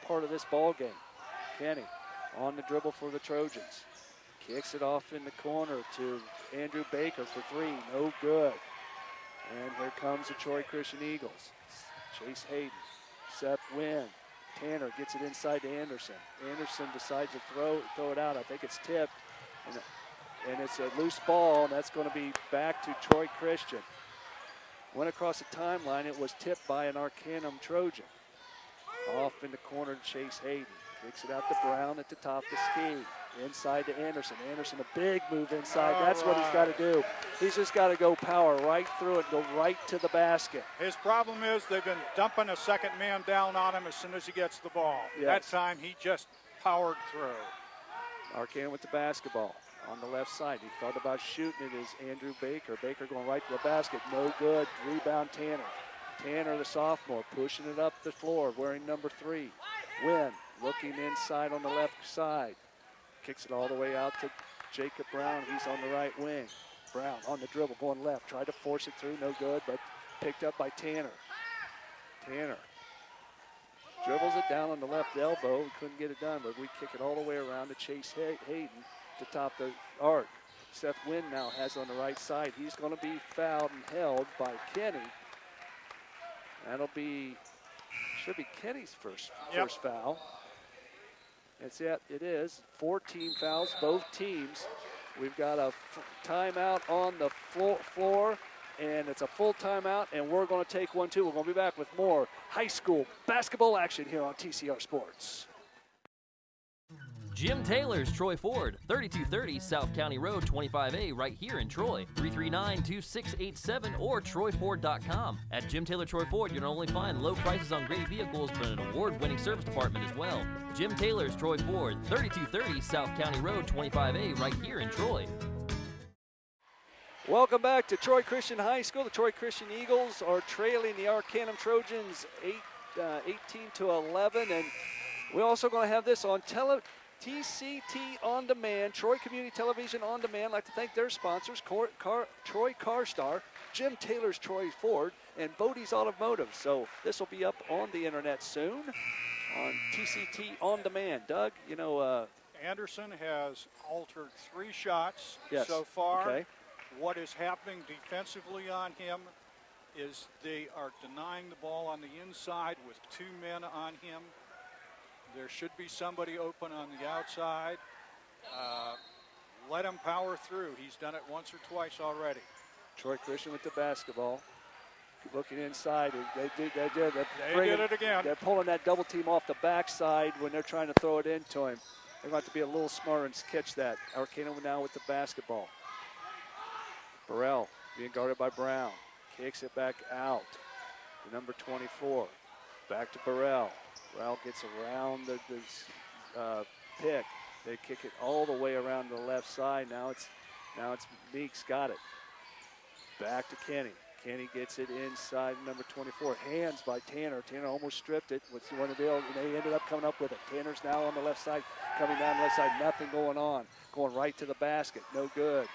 part of this ball game. Kenny on the dribble for the Trojans. Kicks it off in the corner to Andrew Baker for 3. No good. And here comes the Troy Christian Eagles. Chase Hayden. Seth Wynn. Tanner gets it inside to Anderson. Anderson decides to throw it out. I think it's tipped. And it's a loose ball, and that's going to be back to Troy Christian. Went across the timeline. It was tipped by an Arcanum Trojan. Off in the corner to Chase Hayden. Kicks it out to Brown at the top of the ski. Inside to Anderson. Anderson, a big move inside. That's what he's got to do. He's just got to go power right through it and go right to the basket. His problem is they've been dumping a second man down on him as soon as he gets the ball. Yes. That time he just powered through. Arcanum with the basketball on the left side. He thought about shooting it as Andrew Baker. Baker going right to the basket. No good. Rebound Tanner. Tanner, the sophomore, pushing it up the floor, wearing number 3. Wynn looking inside on the left side. Kicks it all the way out to Jacob Brown. He's on the right wing. Brown on the dribble, going left. Tried to force it through, no good, but Picked up by Tanner. Tanner dribbles it down on the left elbow. We couldn't get it done, but we kick it all the way around to Chase Hayden to top the arc. Seth Wynn now has it on the right side. He's going to be fouled and held by Kenny. That'll be, should be Kenny's first foul. That's it. It is 4 team fouls, both teams. We've got a timeout on the floor, and it's a full timeout, and we're going to take one too. We're going to be back with more high school basketball action here on TCR Sports. Jim Taylor's Troy Ford, 3230 South County Road, 25A, right here in Troy. 339-2687 or TroyFord.com. At Jim Taylor Troy Ford, you'll not only find low prices on great vehicles, but an award-winning service department as well. Jim Taylor's Troy Ford, 3230 South County Road, 25A, right here in Troy. Welcome back to Troy Christian High School. The Troy Christian Eagles are trailing the Arcanum Trojans 18-11, and we're also going to have this on TCT On Demand, Troy Community Television On Demand. I'd like to thank their sponsors, Troy CarStar, Jim Taylor's Troy Ford, and Bodey's Automotive. So this will be up on the internet soon on TCT On Demand. Doug, you know... Anderson has altered 3 shots so far. Okay. What is happening defensively on him is they are denying the ball on the inside with 2 men on him. There should be somebody open on the outside. Let him power through. He's done it once or twice already. Troy Christian with the basketball. Looking inside. They did it again. They're pulling that double team off the backside when they're trying to throw it into him. They're going to have to be a little smarter and catch that. Arcanum now with the basketball. Burrell being guarded by Brown. Kicks it back out to number 24. Back to Burrell. Burrell gets around the pick. They kick it all the way around to the left side. Now it's Meeks got it. Back to Kenny. Kenny gets it inside number 24. Hands by Tanner. Tanner almost stripped it. What's he want to do? And they ended up coming up with it. Tanner's now on the left side, coming down the left side. Nothing going on. Going right to the basket. No good.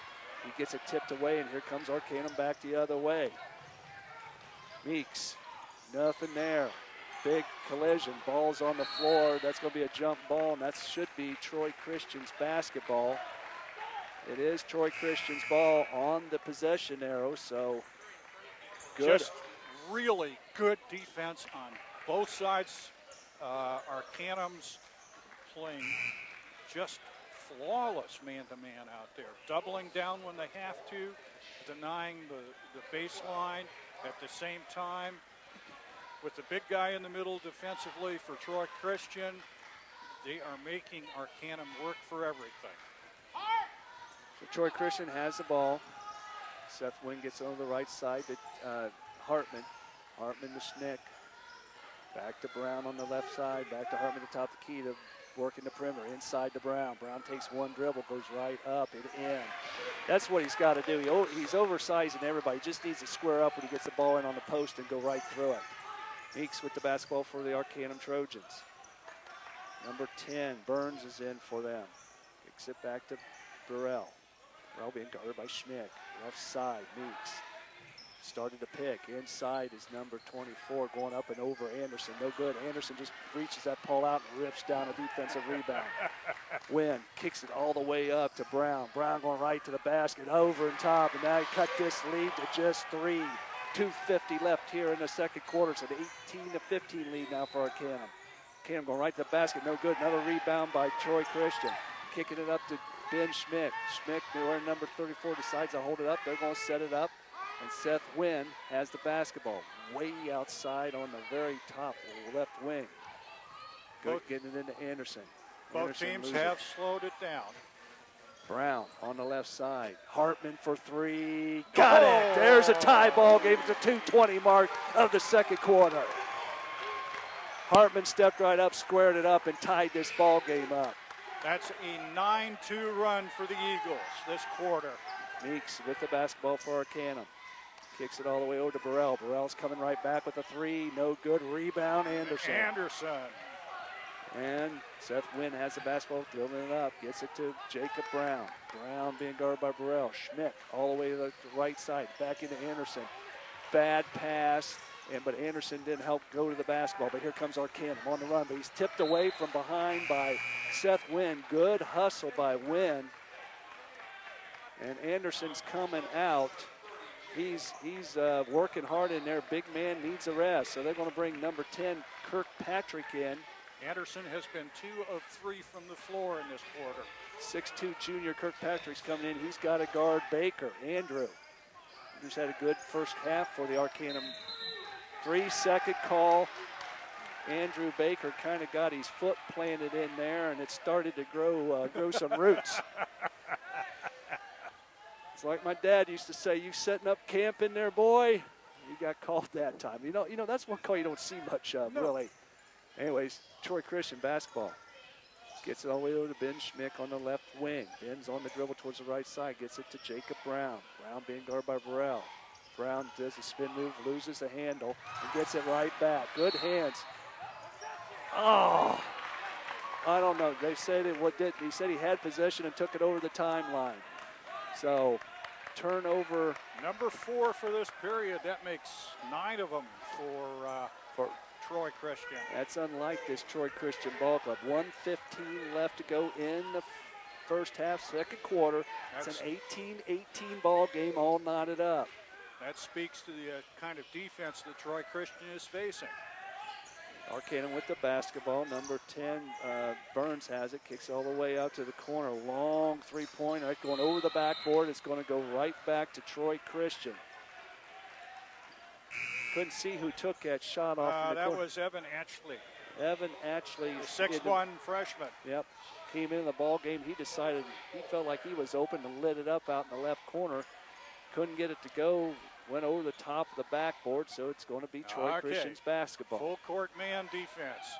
He gets it tipped away, and here comes Arcanum back the other way. Meeks, nothing there. Big collision. Ball's on the floor. That's going to be a jump ball, and that should be Troy Christian's basketball. It is Troy Christian's ball on the possession arrow, so good. Just really good defense on both sides. Arcanum's playing just flawless man-to-man out there. Doubling down when they have to, denying the baseline at the same time. With the big guy in the middle defensively for Troy Christian, they are making Arcanum work for everything. So Troy Christian has the ball. Seth Wynn gets on the right side to Hartman. Hartman to Schnick. Back to Brown on the left side. Back to Hartman to top the key to working the perimeter. Inside to Brown. Brown takes one dribble, goes right up and in. That's what he's got to do. He's oversizing everybody. He just needs to square up when he gets the ball in on the post and go right through it. Meeks with the basketball for the Arcanum Trojans. Number 10, Burns is in for them. Kicks it back to Burrell. Burrell being guarded by Schmick. Left side, Meeks. Started to pick. Inside is number 24 going up and over Anderson. No good. Anderson just reaches that ball out and rips down a defensive rebound. Wynn kicks it all the way up to Brown. Brown going right to the basket, over and top, and now he cut this lead to just 3. 2:50 left here in the second quarter. It's an 18-15 lead now for Arcanum. Arcanum going right to the basket. No good. Another rebound by Troy Christian. Kicking it up to Ben Schmick. Schmick, wearing number 34, decides to hold it up. They're going to set it up. And Seth Wynn has the basketball way outside on the very top left wing. Good getting it into Anderson. Both teams have slowed it down. Brown on the left side. Hartman for 3. Got it. There's a tie ball game. It's a 2:20 mark of the second quarter. Hartman stepped right up, squared it up, and tied this ball game up. That's a 9-2 run for the Eagles this quarter. Meeks with the basketball for Arcanum. Kicks it all the way over to Burrell. Burrell's coming right back with a 3. No good. Rebound, Anderson. And Seth Wynn has the basketball, dribbling it up, gets it to Jacob Brown. Brown being guarded by Burrell. Schmick all the way to the right side, back into Anderson. bad pass, but Anderson didn't help go to the basketball. But here comes Arcanum on the run, but he's tipped away from behind by Seth Wynn. Good hustle by Wynn. And Anderson's coming out. He's working hard in there. Big man needs a rest. So they're going to bring number 10, Kirkpatrick, in. Anderson has been 2 of 3 from the floor in this quarter. 6'2" junior Kirkpatrick's coming in. He's got to guard Baker. Andrews had a good first half for the Arcanum. 3-second call. Andrew Baker kind of got his foot planted in there, and it started to grow some roots. It's like my dad used to say, "You setting up camp in there, boy?" You got called that time. You know that's one call you don't see much of, really. Anyways, Troy Christian basketball. Gets it all the way over to Ben Schmick on the left wing. Ben's on the dribble towards the right side. Gets it to Jacob Brown. Brown being guarded by Burrell. Brown does a spin move, loses the handle, and gets it right back. Good hands. Oh, I don't know. They said he said he had possession and took it over the timeline. So, turnover. Number 4 for this period. That makes 9 of them for Troy Christian. That's unlike this Troy Christian ball club. 1:15 left to go in the first half, second quarter. It's an 18-18 ball game, all knotted up. That speaks to the kind of defense that Troy Christian is facing. Arcanum with the basketball. Number 10, Burns has it. Kicks all the way out to the corner. Long three-pointer. Right, going over the backboard. It's going to go right back to Troy Christian. Couldn't see who took that shot off in the corner. That was Evan Atchley. Evan Atchley. The 6'1" freshman. Yep. Came in the ball game. He decided he felt like he was open and lit it up out in the left corner. Couldn't get it to go. Went over the top of the backboard, so it's going to be Troy Christian's basketball. Full court man defense.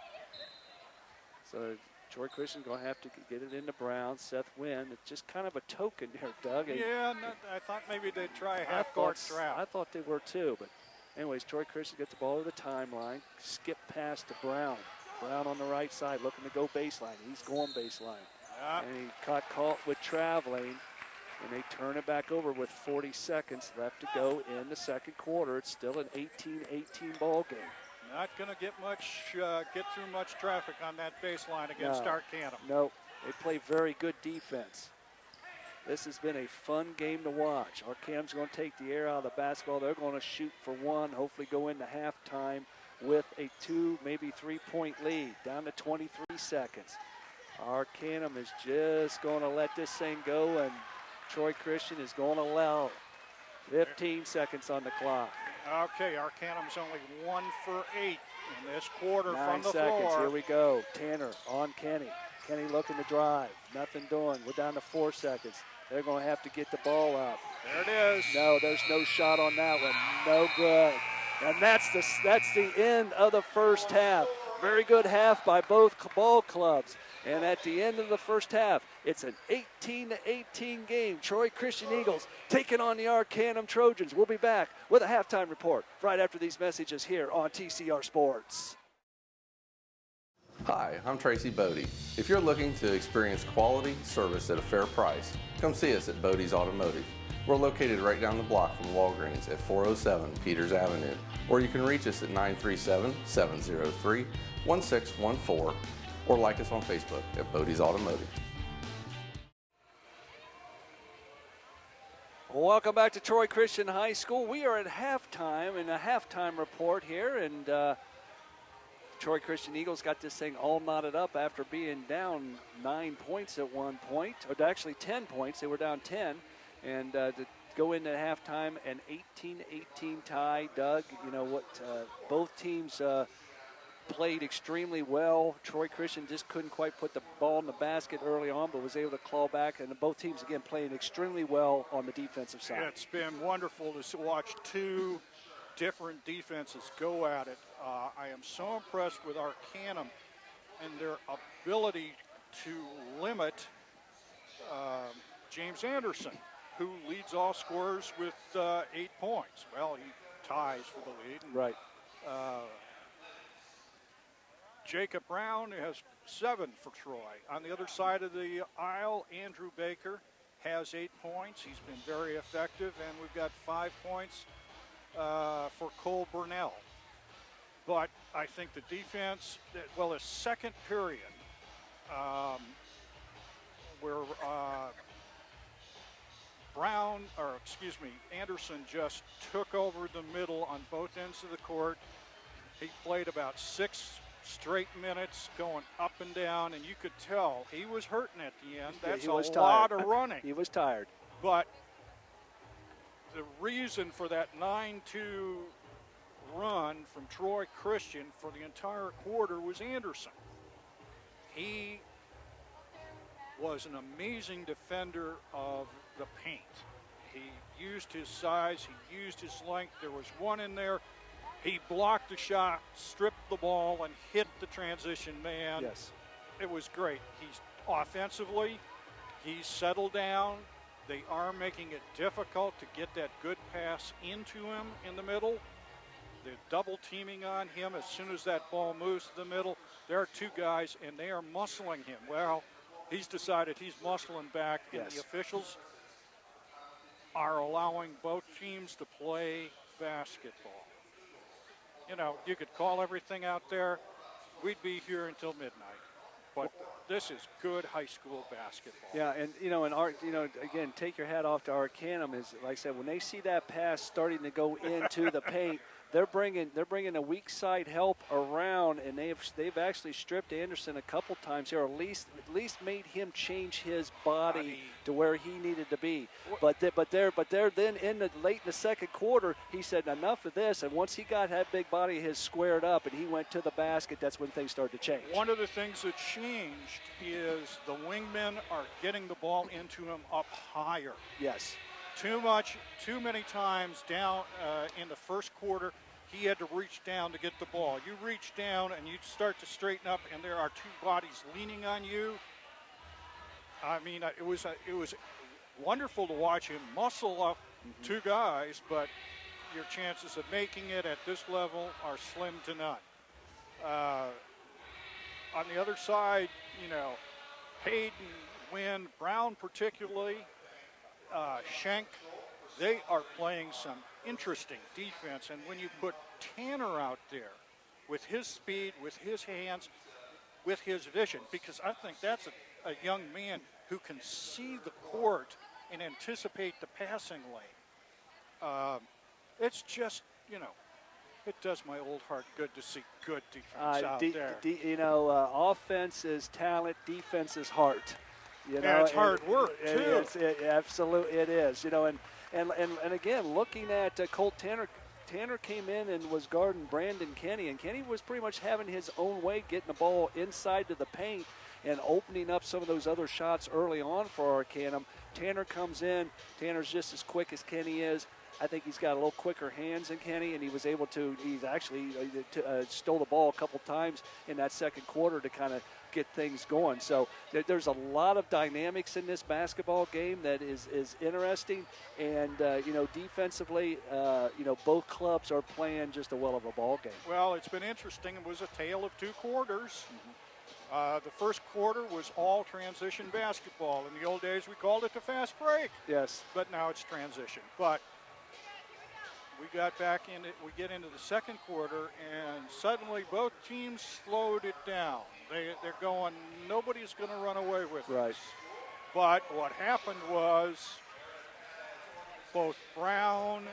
So Troy Christian's going to have to get it into Brown. Seth Wynn. It's just kind of a token there, Doug. Yeah, I thought maybe they'd try a half-court trap. I thought they were too, but anyways, Troy Christian gets the ball to the timeline. Skip pass to Brown. Brown on the right side looking to go baseline. He's going baseline. And he got caught with traveling. And they turn it back over with 40 seconds left to go in the second quarter. It's still an 18-18 ball game. Not going to get through much traffic on that baseline against Arcanum. No, they play very good defense. This has been a fun game to watch. Arcanum's going to take the air out of the basketball. They're going to shoot for one, hopefully go into halftime with a 2, maybe 3-point lead, down to 23 seconds. Arcanum is just going to let this thing go, and Troy Christian is going to allow 15 seconds on the clock. Okay, Arcanum's only 1 for 8 in this quarter 9 from the seconds. floor. Here we go. Tanner on Kenny. Kenny looking to drive. Nothing doing. We're down to 4 seconds. They're going to have to get the ball up. There it is. No, there's no shot on that one. No good. And that's the end of the first half. Very good half by both ball clubs. And at the end of the first half, it's an 18-18 game. Troy Christian Eagles taking on the Arcanum Trojans. We'll be back with a halftime report right after these messages here on TCR Sports. Hi, I'm Tracy Bodey. If you're looking to experience quality service at a fair price, come see us at Bodey's Automotive. We're located right down the block from Walgreens at 407 Peters Avenue, or you can reach us at 937-703-1614, or like us on Facebook at Bodey's Automotive. Welcome back to Troy Christian High School. We are at halftime in a halftime report here, and Troy Christian Eagles got this thing all knotted up after being down 9 points at one point, or actually 10 points. They were down 10, and to go into halftime an 18-18 tie. Doug, you know what? Both teams played extremely well. Troy Christian just couldn't quite put the ball in the basket early on, but was able to claw back. And both teams, again, playing extremely well on the defensive side. Yeah, it's been wonderful to watch 2 different defenses go at it. I am so impressed with Arcanum and their ability to limit James Anderson, who leads all scorers with 8 points. Well, he ties for the lead. Right. Jacob Brown has 7 for Troy. On the other side of the aisle, Andrew Baker has 8 points. He's been very effective, and we've got 5 points for Cole Burnell. But I think the defense, well, the second period, where Anderson just took over the middle on both ends of the court. He played about 6 straight minutes going up and down, and you could tell he was hurting at the end. That's a lot of running. He was tired. But the reason for that 9-2 run from Troy Christian for the entire quarter was Anderson. He was an amazing defender of the paint. He used his size, he used his length. There was one in there. He blocked the shot, stripped the ball, and hit the transition man. Yes. It was great. He's offensively, he's settled down. They are making it difficult to get that good pass into him in the middle. They're double teaming on him as soon as that ball moves to the middle. There are 2 guys, and they are muscling him. Well, he's decided he's muscling back, and the officials are allowing both teams to play basketball. You know, you could call everything out there. We'd be here until midnight. But this is good high school basketball. Yeah, and again, take your hat off to Arcanum. Is like I said, when they see that pass starting to go into the paint, they're bringing a weak side help around, and they've actually stripped Anderson a couple times here, or at least made him change his body to where he needed to be. But they're then late in the second quarter, he said enough of this, and once he got that big body of his squared up and he went to the basket, that's when things started to change. One of the things that changed is the wingmen are getting the ball into him up higher. Yes. Too many times down in the first quarter, he had to reach down to get the ball. You reach down and you start to straighten up, and there are 2 bodies leaning on you. I mean, it was wonderful to watch him muscle up 2 guys, but your chances of making it at this level are slim to none. On the other side, Hayden, Wynn, Brown particularly, Schenk, they are playing some interesting defense. And when you put Tanner out there with his speed, with his hands, with his vision, because I think that's a young man who can see the court and anticipate the passing lane. It's just, it does my old heart good to see good defense out there. Offense is talent, defense is heart. It's hard work, too. Absolutely, it is. And again, looking at Colt Tanner, Tanner came in and was guarding Brandon Kenny, and Kenny was pretty much having his own way, getting the ball inside to the paint and opening up some of those other shots early on for Arcanum. Tanner comes in. Tanner's just as quick as Kenny is. I think he's got a little quicker hands than Kenny, and he was able to, he's actually stole the ball a couple times in that second quarter to kind of get things going. So there's a lot of dynamics in this basketball game that is interesting. And, defensively, both clubs are playing just a well of a ball game. Well, it's been interesting. It was a tale of 2 quarters. The first quarter was all transition basketball. In the old days, we called it the fast break. Yes. But now it's transition. But we got back in it. We get into the second quarter, and suddenly both teams slowed it down. They're going, nobody's going to run away with us. But what happened was both Brown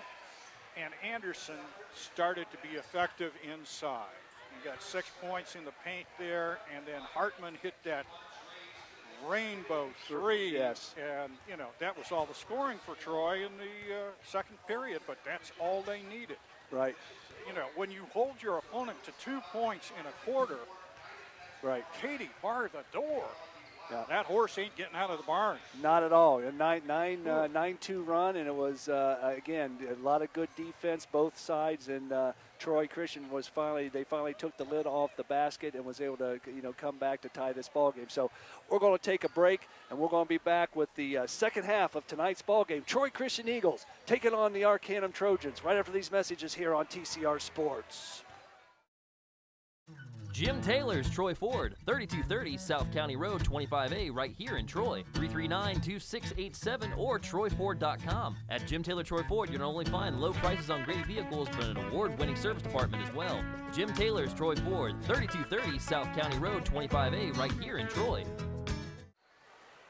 and Anderson started to be effective inside. You got 6 points in the paint there, and then Hartman hit that rainbow 3. Yes. And, that was all the scoring for Troy in the second period, but that's all they needed. Right. When you hold your opponent to 2 points in a quarter, right. Katie, bar the door. Yeah. That horse ain't getting out of the barn. Not at all. A 9-2 run, and it was, again, a lot of good defense, both sides, and Troy Christian they finally took the lid off the basket and was able to, come back to tie this ball game. So we're going to take a break, and we're going to be back with the second half of tonight's ball game. Troy Christian Eagles taking on the Arcanum Trojans right after these messages here on TCR Sports. Jim Taylor's Troy Ford, 3230 South County Road, 25A, right here in Troy. 339-2687 or TroyFord.com. At Jim Taylor Troy Ford, you'll not only find low prices on great vehicles, but an award-winning service department as well. Jim Taylor's Troy Ford, 3230 South County Road, 25A, right here in Troy.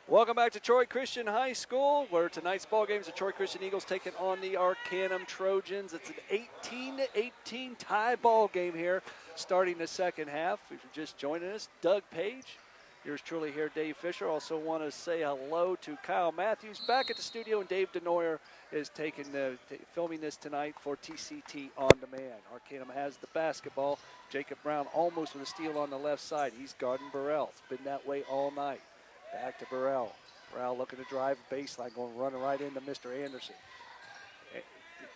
Welcome back to Troy Christian High School, where tonight's ball game is the Troy Christian Eagles taking on the Arcanum Trojans. It's an 18-18 tie ball game here, starting the second half. If you're just joining us, Doug Page, yours truly here, Dave Fisher. Also want to say hello to Kyle Matthews back at the studio, and Dave Denoyer is filming this tonight for TCT On Demand. Arcanum has the basketball. Jacob Brown almost with a steal on the left side. He's guarding Burrell. It's been that way all night. Back to Burrell. Burrell looking to drive baseline, running right into Mr. Anderson.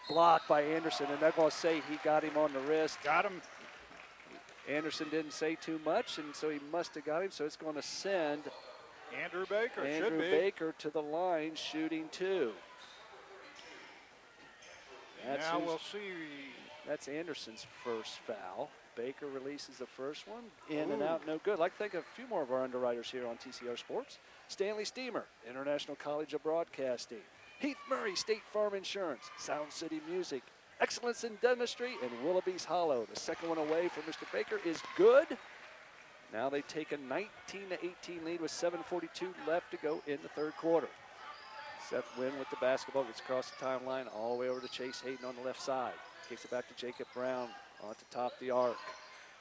Blocked by Anderson, and they're going to say he got him on the wrist. Got him. Anderson didn't say too much, and so he must have got him. So it's going to send Andrew Baker, Andrew Baker to the line, shooting two. Now we'll see. That's Anderson's first foul. Baker releases the first one. In and out, no good. I'd like to thank a few more of our underwriters here on TCR Sports. Stanley Steamer, International College of Broadcasting. Heath Murray, State Farm Insurance. Sound City Music. Excellence in Dentistry, and Willoughby's Hollow. The second one away from Mr. Baker is good. Now they take a 19-18 lead with 7:42 left to go in the third quarter. Seth Wynn with the basketball, gets across the timeline all the way over to Chase Hayden on the left side. Kicks it back to Jacob Brown on to top the arc.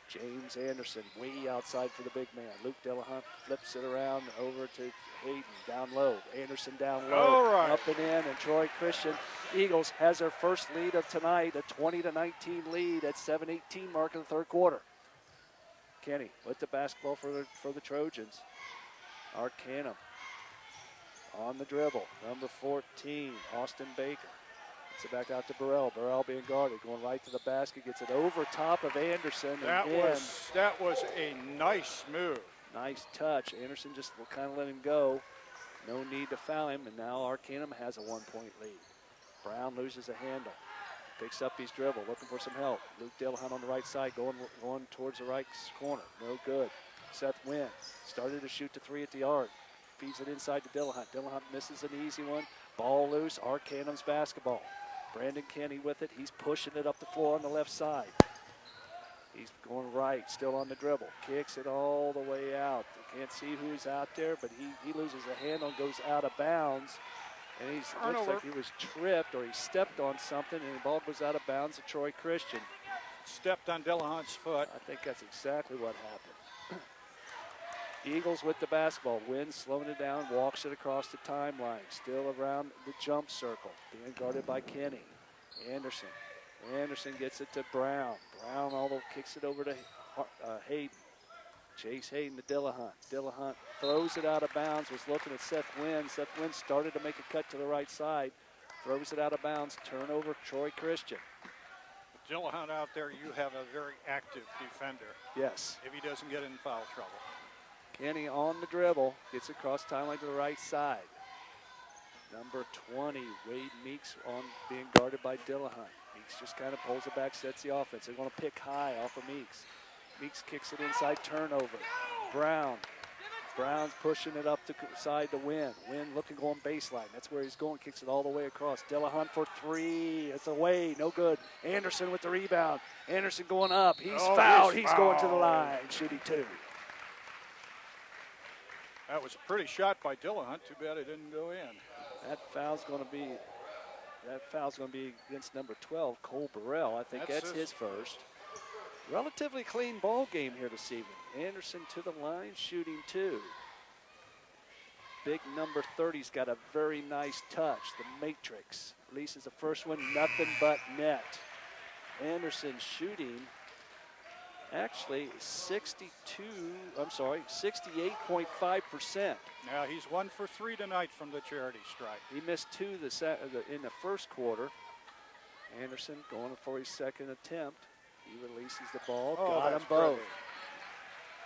James Anderson way outside for the big man. Luke Delahunt flips it around over to Hayden down low. Anderson down low, up and in, and Troy Christian Eagles has their first lead of tonight, a 20-19 lead at 7:18 mark of the third quarter. Kenny with the basketball for the Trojans. Arcanum on the dribble, number 14, Austin Baker. Gets it back out to Burrell. Burrell being guarded, going right to the basket, gets it over top of Anderson. That was a nice move. Nice touch. Anderson just will kind of let him go. No need to foul him, and now Arcanum has a 1-point lead. Brown loses a handle. Picks up his dribble, looking for some help. Luke Delahunt on the right side, going towards the right corner. No good. Seth Wynn started to shoot the three at the arc. Feeds it inside to Delahunt. Delahunt misses an easy one. Ball loose. Arcanum's basketball. Brandon Kenny with it. He's pushing it up the floor on the left side. He's going right, still on the dribble. Kicks it all the way out. You can't see who's out there, but he loses a handle and goes out of bounds. And looks like he was tripped or he stepped on something, and the ball goes out of bounds to Troy Christian. Stepped on Delahunt's foot. I think that's exactly what happened. Eagles with the basketball. Wynn slowing it down, walks it across the timeline. Still around the jump circle. Being guarded by Kenny. Anderson. Anderson gets it to Brown. Brown although kicks it over to Hayden. Chase Hayden to Delahunt. Delahunt throws it out of bounds. Was looking at Seth Wynn. Seth Wynn started to make a cut to the right side. Throws it out of bounds. Turnover, Troy Christian. With Delahunt out there, you have a very active defender. Yes. If he doesn't get in foul trouble. Kenny on the dribble, gets across timeline to the right side. Number 20, Wade Meeks on being guarded by Delahunt. Meeks just kind of pulls it back, sets the offense. They're going to pick high off of Meeks. Meeks kicks it inside, turnover. Brown. Brown's pushing it up the side to Wynn. Wynn looking, going baseline. That's where he's going, kicks it all the way across. Delahunt for three. It's away, no good. Anderson with the rebound. Anderson going up. He's fouled. He's going to the line, shooting two. That was a pretty shot by Delahunt. Too bad it didn't go in. That foul's going to be against number 12, Cole Burrell. I think that's his first. Relatively clean ball game here this evening. Anderson to the line, shooting two. Big number 30's got a very nice touch. The Matrix releases the first one, nothing but net. Anderson shooting actually 68.5%. Now he's 1 for 3 tonight from the charity stripe. He missed two in the first quarter. Anderson going for his second attempt. He releases the ball, got them both.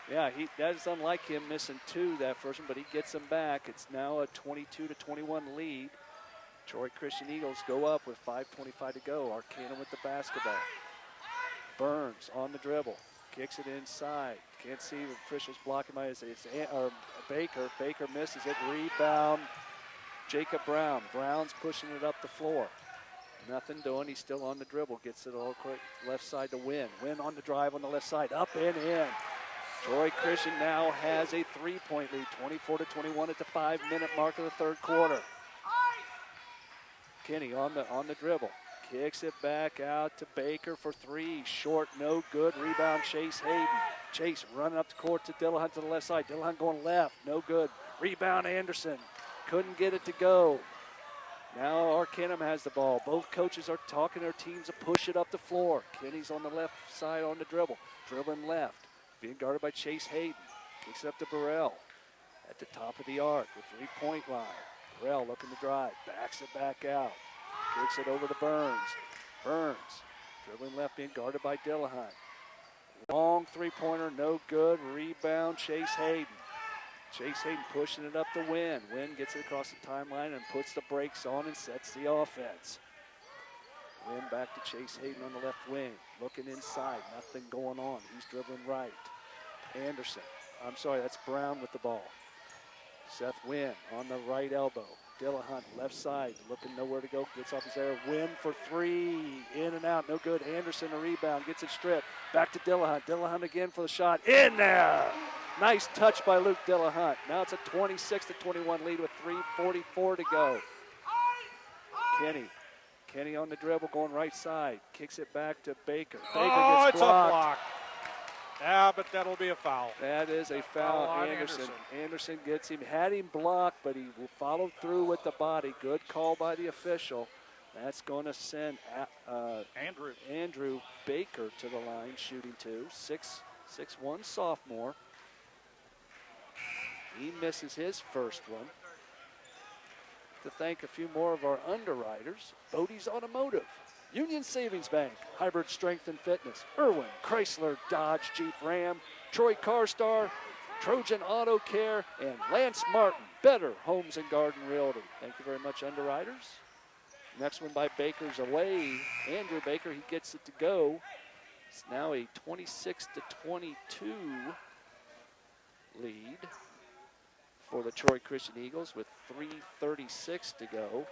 Yeah, that's unlike him missing two that first one, but he gets them back. It's now a 22-21 lead. Troy Christian Eagles go up with 5:25 to go. Arcanum with the basketball. Burns on the dribble. Kicks it inside. Can't see the officials blocking by his. It's Baker. Baker misses it. Rebound. Jacob Brown. Brown's pushing it up the floor. Nothing doing. He's still on the dribble. Gets it all quick left side to Win. Win on the drive on the left side. Up and in. Troy Christian now has a 3-point lead. 24-21 at the 5-minute mark of the third quarter. Kenny on the dribble. Kicks it back out to Baker for three. Short, no good. Rebound, Chase Hayden. Chase running up the court to Dillahunt to the left side. Dillahunt going left, no good. Rebound, Anderson. Couldn't get it to go. Now Arcanum has the ball. Both coaches are talking their teams to push it up the floor. Kenny's on the left side on the dribble. Dribbling left. Being guarded by Chase Hayden. Kicks it up to Burrell. At the top of the arc, the three-point line. Burrell looking to drive. Backs it back out. Kicks it over to Burns. Burns dribbling left, being guarded by Dillahunt. Long three-pointer, no good. Rebound, Chase Hayden. Chase Hayden pushing it up to Win. Win gets it across the timeline and puts the brakes on and sets the offense. Win back to Chase Hayden on the left wing. Looking inside, nothing going on. He's dribbling right. Anderson, I'm sorry, that's Brown with the ball. Seth Wynn on the right elbow. Dillahunt left side, looking nowhere to go. Gets off his air. Wynn for three. In and out, no good. Anderson a rebound, gets it stripped. Back to Dillahunt. Dillahunt again for the shot. In there! Nice touch by Luke Dillahunt. Now it's a 26-21 lead with 3:44 to go. Kenny on the dribble, going right side. Kicks it back to Baker. Baker gets it's blocked. a block. Yeah, but that'll be a foul. That is a foul on Anderson. Anderson gets him, had him blocked, but he followed through with the body. Good call by the official. That's going to send Andrew Baker to the line, shooting two. 6'1" sophomore. He misses his first one. To thank a few more of our underwriters, Bodey's Automotive, Union Savings Bank, Hybrid Strength and Fitness, Irwin, Chrysler, Dodge, Jeep, Ram, Troy CarStar, Trojan Auto Care, and Lance Martin, Better Homes and Garden Realty. Thank you very much, underwriters. Next one by Baker's away. Andrew Baker, he gets it to go. It's now a 26-22 lead for the Troy Christian Eagles with 3:36 to go.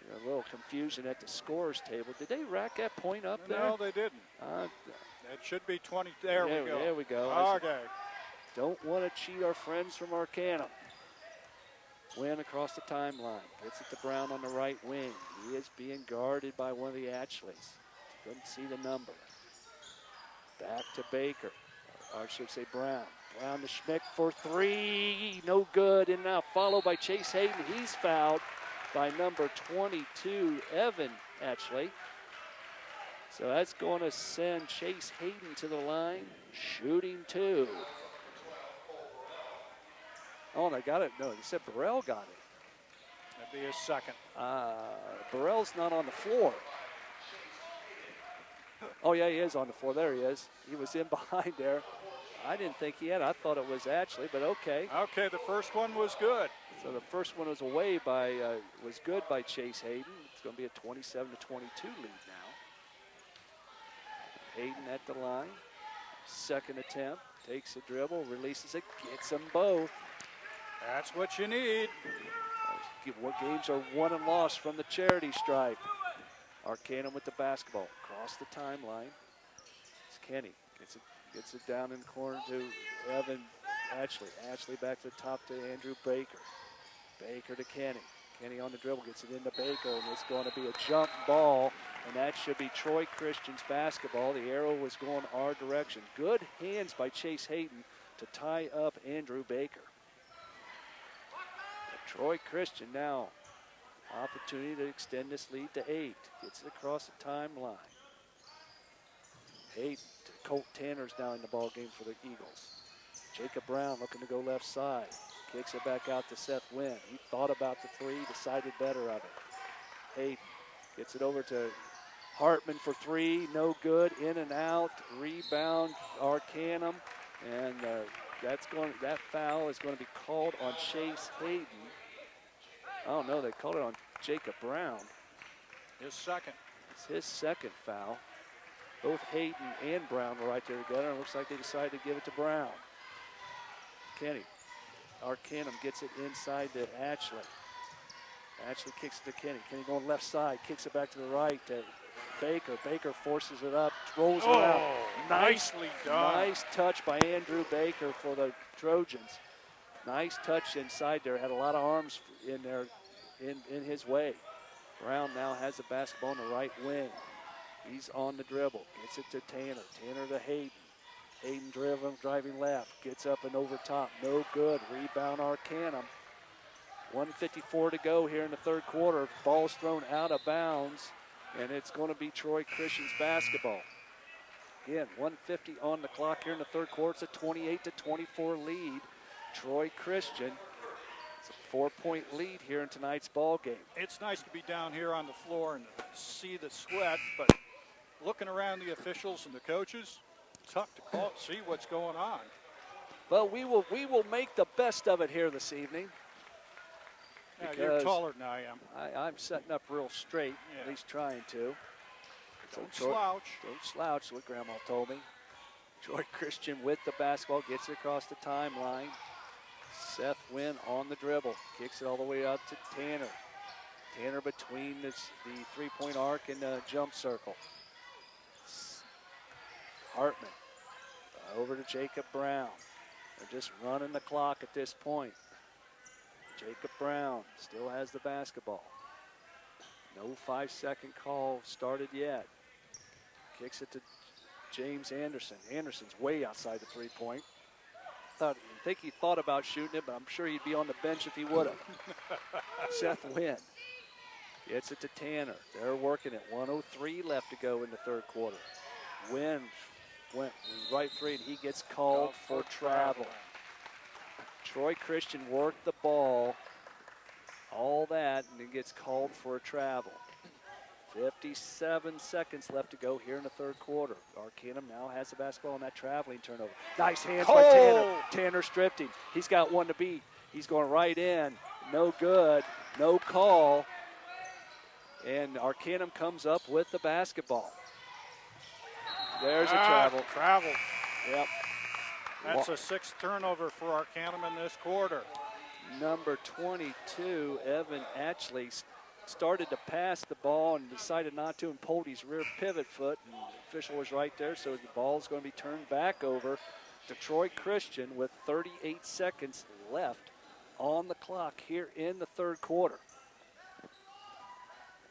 A little confusion at the scorers table. Did they rack that point up there? No, they didn't. It should be 20. There we go. There we go. Okay. Don't want to cheat our friends from Arcanum. Win across the timeline. Gets it to Brown on the right wing. He is being guarded by one of the Ashleys. Couldn't see the number. Back to Baker. Or I should say Brown. Brown to Schmick for three. No good. In and out. Followed by Chase Hayden. He's fouled by number 22, Evan Ashley. So that's going to send Chase Hayden to the line, shooting two. Oh, they got it. No, they said Burrell got it. That'd be his second. Burrell's not on the floor. Oh, yeah, he is on the floor. There he is. He was in behind there. I didn't think he had. I thought it was Ashley, but okay. Okay, the first one was good. So the first one was away by, was good by Chase Hayden. It's going to be a 27-22 lead now. Hayden at the line. Second attempt. Takes a dribble, releases it, gets them both. That's what you need. What games are won and lost from the charity stripe. Arcanum with the basketball. Across the timeline. It's Kenny. Gets it down in the corner to Evan Ashley. Ashley back to the top to Andrew Baker. Baker to Kenny. Kenny on the dribble, gets it into Baker, and it's going to be a jump ball, and that should be Troy Christian's basketball. The arrow was going our direction. Good hands by Chase Hayden to tie up Andrew Baker. But Troy Christian now, opportunity to extend this lead to 8. Gets it across the timeline. Hayden to Colt Tanner's now in the ball game for the Eagles. Jacob Brown looking to go left side. Kicks it back out to Seth Wynn. He thought about the three, decided better of it. Hayden gets it over to Hartman for three, no good, in and out. Rebound, Arcanum, and that foul is going to be called on Chase Hayden. Oh no, they called it on Jacob Brown. His second. It's his second foul. Both Hayden and Brown were right there together. It looks like they decided to give it to Brown. Kenny. Arcanum gets it inside to Ashley. Ashley kicks it to Kenny. Kenny going left side, kicks it back to the right to Baker. Baker forces it up, rolls it out. Nicely done. Nice touch by Andrew Baker for the Trojans. Nice touch inside there. Had a lot of arms in there, in his way. Brown now has the basketball in the right wing. He's on the dribble. Gets it to Tanner. Tanner to Hayden. Hayden driving left. Gets up and over top. No good. Rebound Arcanum. 1:54 to go here in the third quarter. Ball's thrown out of bounds, and it's going to be Troy Christian's basketball. Again, 1:50 on the clock here in the third quarter. It's a 28-24 lead. Troy Christian. It's a 4-point lead here in tonight's ball game. It's nice to be down here on the floor and see the sweat, but looking around the officials and the coaches, tough to call, see what's going on. But we will make the best of it here this evening. Yeah, you're taller than I am. I'm setting up real straight, at least trying to. Don't slouch. Don't slouch, what Grandma told me. Troy Christian with the basketball, gets it across the timeline. Seth Wynn on the dribble, kicks it all the way out to Tanner. Tanner between the three-point arc and the jump circle. Hartman over to Jacob Brown. They're just running the clock at this point. Jacob Brown still has the basketball. No 5-second call started yet. Kicks it to James Anderson. Anderson's way outside the three-point. I think he thought about shooting it, but I'm sure he'd be on the bench if he would have. Seth Wynn gets it to Tanner. They're working it. 1:03 left to go in the third quarter. Wynn went right free, and he gets called for travel. Troy Christian worked the ball, all that, and it gets called for a travel. 57 seconds left to go here in the third quarter. Arcanum now has the basketball on that traveling turnover. Nice hands by Tanner. Tanner stripped him. He's got one to beat. He's going right in. No good. No call. And Arcanum comes up with the basketball. There's a travel. Travel. Yep. That's a sixth turnover for Arcanum in this quarter. Number 22, Evan Atchley, started to pass the ball and decided not to and pulled his rear pivot foot. And the official was right there, so the ball's going to be turned back over to Troy Christian with 38 seconds left on the clock here in the third quarter.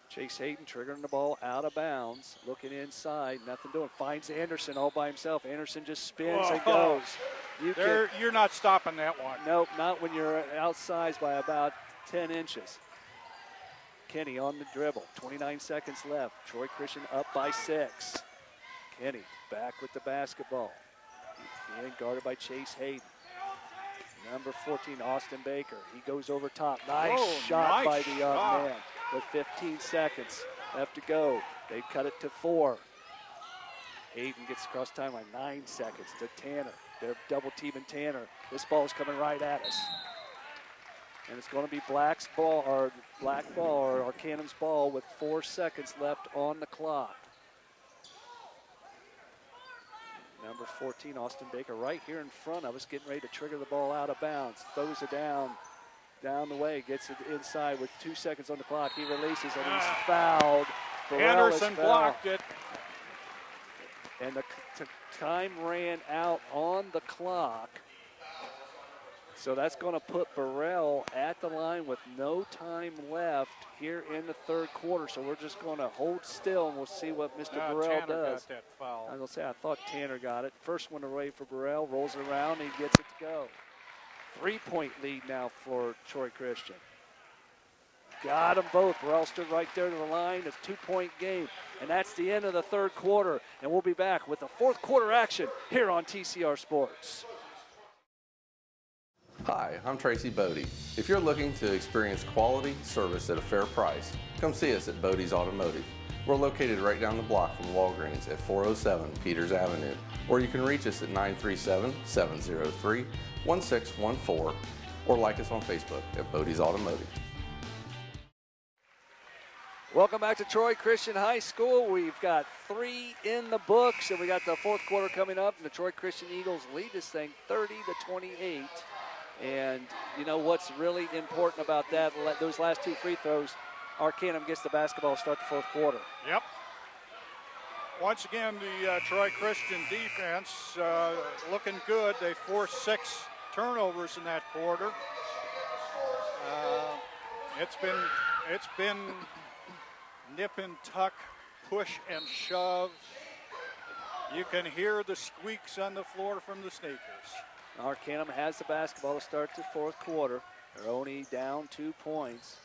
Chase Hayden triggering the ball out of bounds, looking inside, nothing doing. Finds Anderson all by himself. Anderson just spins and goes. You're not stopping that one. Nope, not when you're outsized by about 10 inches. Kenny on the dribble, 29 seconds left. Troy Christian up by 6. Kenny back with the basketball. Being guarded by Chase Hayden. Number 14, Austin Baker. He goes over top. Nice shot by the young man. With 15 seconds left to go. They cut it to 4. Hayden gets across timeline. 9 seconds to Tanner. They're double teaming Tanner. This ball's coming right at us. And it's going to be black ball or Arcanum's ball with 4 seconds left on the clock. Number 14, Austin Baker, right here in front of us, getting ready to trigger the ball out of bounds. Throws it down the way, gets it inside with 2 seconds on the clock. He releases and he's fouled. Anderson blocked it. And the time ran out on the clock. So that's going to put Burrell at the line with no time left here in the third quarter. So we're just going to hold still and we'll see what Mr. Burrell Tanner does. got that foul. I was going to say, I thought Tanner got it. First one away for Burrell, rolls it around, and he gets it to go. 3-point lead now for Troy Christian. Got them both. Burrell stood right there to the line. It's a 2-point game. And that's the end of the third quarter. And we'll be back with the fourth quarter action here on TCR Sports. Hi, I'm Tracy Bodey. If you're looking to experience quality service at a fair price, come see us at Bodey's Automotive. We're located right down the block from Walgreens at 407 Peters Avenue, or you can reach us at 937-703-1614, or like us on Facebook at Bodey's Automotive. Welcome back to Troy Christian High School. We've got 3 in the books, and we got the fourth quarter coming up. And the Troy Christian Eagles lead this thing 30-28. And you know what's really important about that? Those last 2 free throws, Arcanum gets the basketball to start the fourth quarter. Yep. Once again, the Troy Christian defense looking good. They forced 6 turnovers in that quarter. It's been nip and tuck, push and shove. You can hear the squeaks on the floor from the sneakers. Arcanum has the basketball to start the fourth quarter. They're only down 2 points.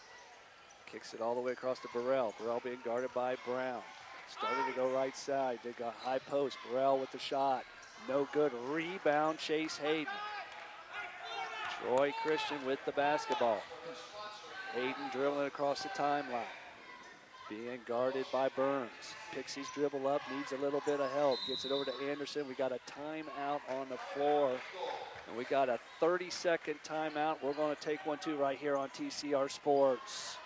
Kicks it all the way across to Burrell. Burrell being guarded by Brown. Started to go right side. They got high post. Burrell with the shot. No good. Rebound, Chase Hayden. Troy Christian with the basketball. Hayden dribbling across the timeline. Being guarded by Burns. Pixies dribble up, needs a little bit of help. Gets it over to Anderson. We got a timeout on the floor. And we got a 30-second timeout. We're going to take one too right here on TCR Sports.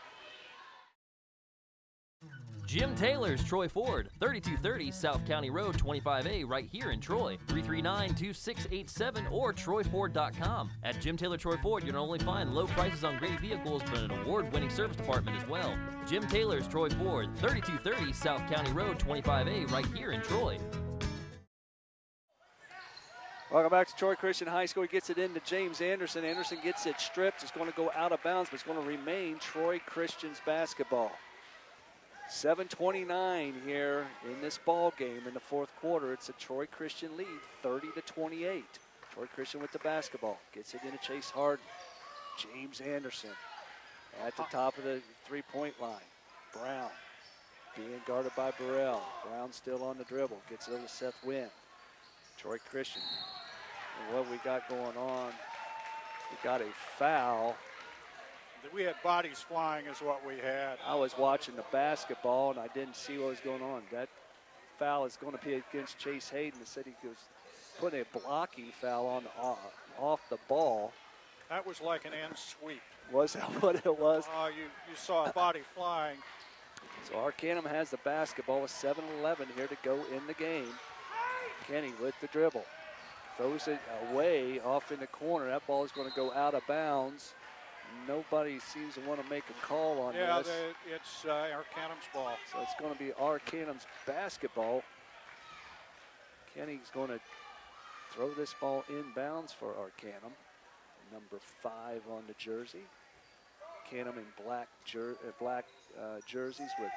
Jim Taylor's Troy Ford, 3230 South County Road, 25A, right here in Troy. 339-2687 or TroyFord.com. At Jim Taylor Troy Ford, you'll not only find low prices on great vehicles, but an award-winning service department as well. Jim Taylor's Troy Ford, 3230 South County Road, 25A, right here in Troy. Welcome back to Troy Christian High School. He gets it into James Anderson. Anderson gets it stripped. It's going to go out of bounds, but it's going to remain Troy Christian's basketball. 7:29 here in this ball game in the fourth quarter. It's a Troy Christian lead, 30-28. Troy Christian with the basketball. Gets it into Chase Harden. James Anderson at the top of the three-point line. Brown being guarded by Burrell. Brown still on the dribble. Gets it over to Seth Wynn. Troy Christian. And what we got going on, we got a foul. We had bodies flying is what we had. I was watching the basketball, and I didn't see what was going on. That foul is going to be against Chase Hayden. They said he was putting a blocking foul on off the ball. That was like an end sweep. Was that what it was? You saw a body flying. So Arcanum has the basketball with 7:11 here to go in the game. Kenny with the dribble. Throws it away off in the corner. That ball is going to go out of bounds. Nobody seems to want to make a call on this. Yeah, it's Arcanum's ball. So it's going to be Arcanum's basketball. Kenny's going to throw this ball inbounds for Arcanum. Number 5 on the jersey. Arcanum in black jerseys with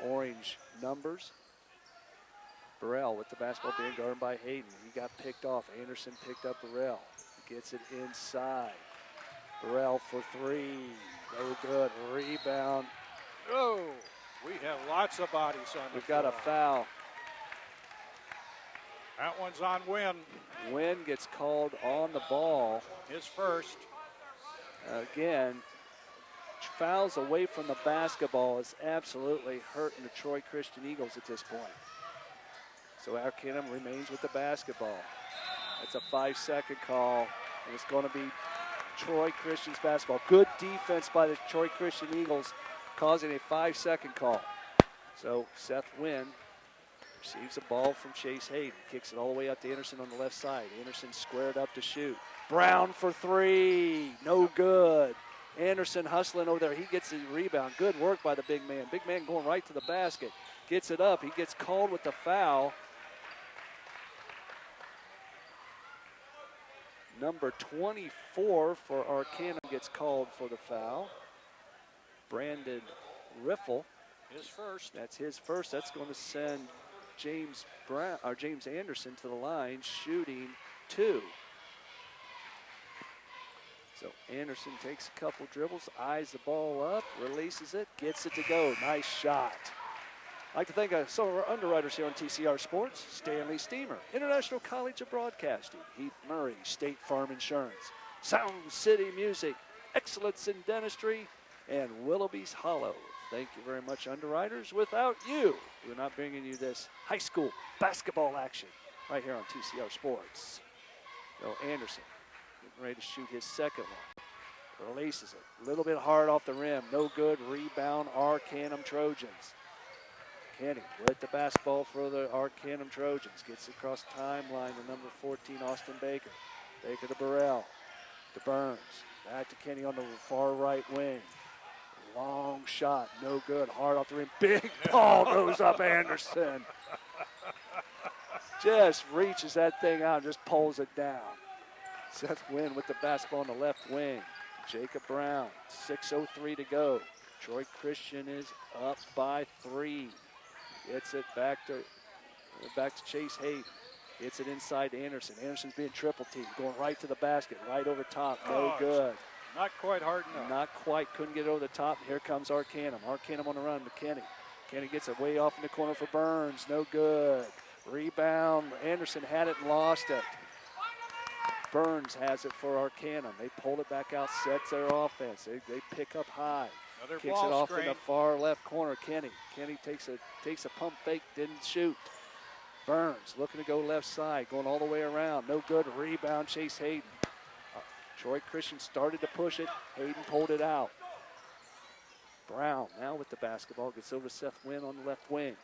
orange numbers. Burrell with the basketball being guarded by Hayden. He got picked off. Anderson picked up Burrell. Gets it inside. Burrell for 3, no good. Rebound. Oh, we have lots of bodies on the We've got a foul. That one's on Wynn. Wynn gets called on the ball. His first. Again, fouls away from the basketball is absolutely hurting the Troy Christian Eagles at this point. So Arcanum remains with the basketball. That's a 5-second call, and it's going to be Troy Christian's basketball. Good defense by the Troy Christian Eagles, causing a 5-second call. So Seth Wynn receives the ball from Chase Hayden, kicks it all the way out to Anderson on the left side. Anderson squared up to shoot. Brown for 3, no good. Anderson hustling over there. He gets the rebound. Good work by the big man. Big man going right to the basket. Gets it up. He gets called with the foul. Number 24 for Arcanum gets called for the foul. Brandon Riffle. His first. That's his first. That's going to send James Anderson to the line, shooting 2. So Anderson takes a couple dribbles, eyes the ball up, releases it, gets it to go. Nice shot. I'd like to thank some of our underwriters here on TCR Sports. Stanley Steamer, International College of Broadcasting, Heath Murray, State Farm Insurance, Sound City Music, Excellence in Dentistry, and Willoughby's Hollow. Thank you very much, underwriters. Without you, we're not bringing you this high school basketball action right here on TCR Sports. So Anderson getting ready to shoot his second one. Releases it. A little bit hard off the rim. No good. Rebound, Arcanum Trojans. Kenny with the basketball for the Arcanum Trojans. Gets across timeline to number 14, Austin Baker. Baker to Burrell. To Burns. Back to Kenny on the far right wing. Long shot. No good. Hard off the rim. Big ball goes up Anderson. Just reaches that thing out and just pulls it down. Seth Wynn with the basketball on the left wing. Jacob Brown, 6:03 to go. Troy Christian is up by 3. Gets it back to Chase Hayden. Gets it inside to Anderson. Anderson's being triple teamed, going right to the basket, right over top. No good. Not quite hard enough. Not quite. Couldn't get it over the top. Here comes Arcanum. Arcanum on the run to Kenny. Kenny gets it way off in the corner for Burns. No good. Rebound. Anderson had it and lost it. Burns has it for Arcanum. They pulled it back out, sets their offense. They pick up high. Another Kicks it off in the far left corner. Kenny takes a pump fake, didn't shoot. Burns looking to go left side, going all the way around. No good. Rebound, Chase Hayden. Troy Christian started to push it. Hayden pulled it out. Brown now with the basketball. Gets over to Seth Wynn on the left wing.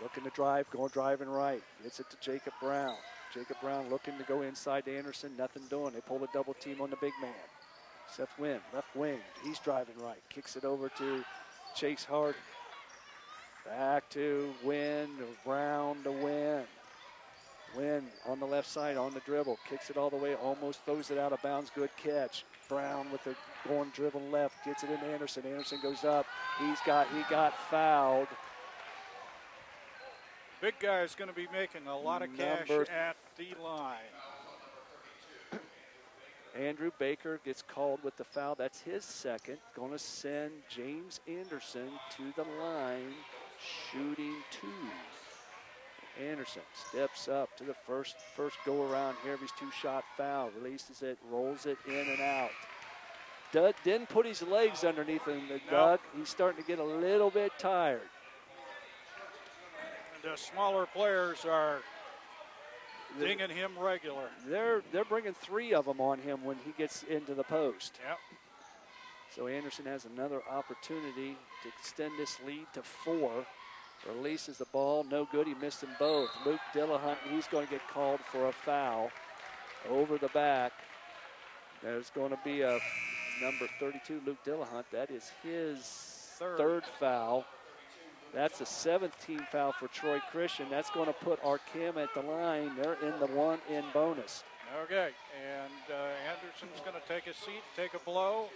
Looking to drive, driving right. Gets it to Jacob Brown. Jacob Brown looking to go inside to Anderson. Nothing doing. They pull a double team on the big man. Seth Wynn, left wing. He's driving right. Kicks it over to Chase Harden. Back to Wynn, Brown to Wynn. Wynn on the left side on the dribble. Kicks it all the way, almost throws it out of bounds. Good catch. Brown with the going dribble left. Gets it into Anderson. Anderson goes up. He got fouled. Big guy is going to be making a lot of cash at the line. Andrew Baker gets called with the foul. That's his second. Going to send James Anderson to the line, shooting 2. Anderson steps up to the first go around here of his 2-shot foul. Releases it, rolls it in and out. Doug didn't put his legs underneath him. Doug, he's starting to get a little bit tired. The smaller players are dinging him regular. They're bringing 3 of them on him when he gets into the post. Yep. So Anderson has another opportunity to extend this lead to 4. Releases the ball, no good. He missed them both. Luke Dillahunt, he's going to get called for a foul over the back. There's going to be a number 32, Luke Dillahunt. That is his third foul. That's the 17th foul for Troy Christian. That's going to put Arcanum at the line. They're in the 1-in bonus. Okay, and Anderson's going to take a seat, take a blow.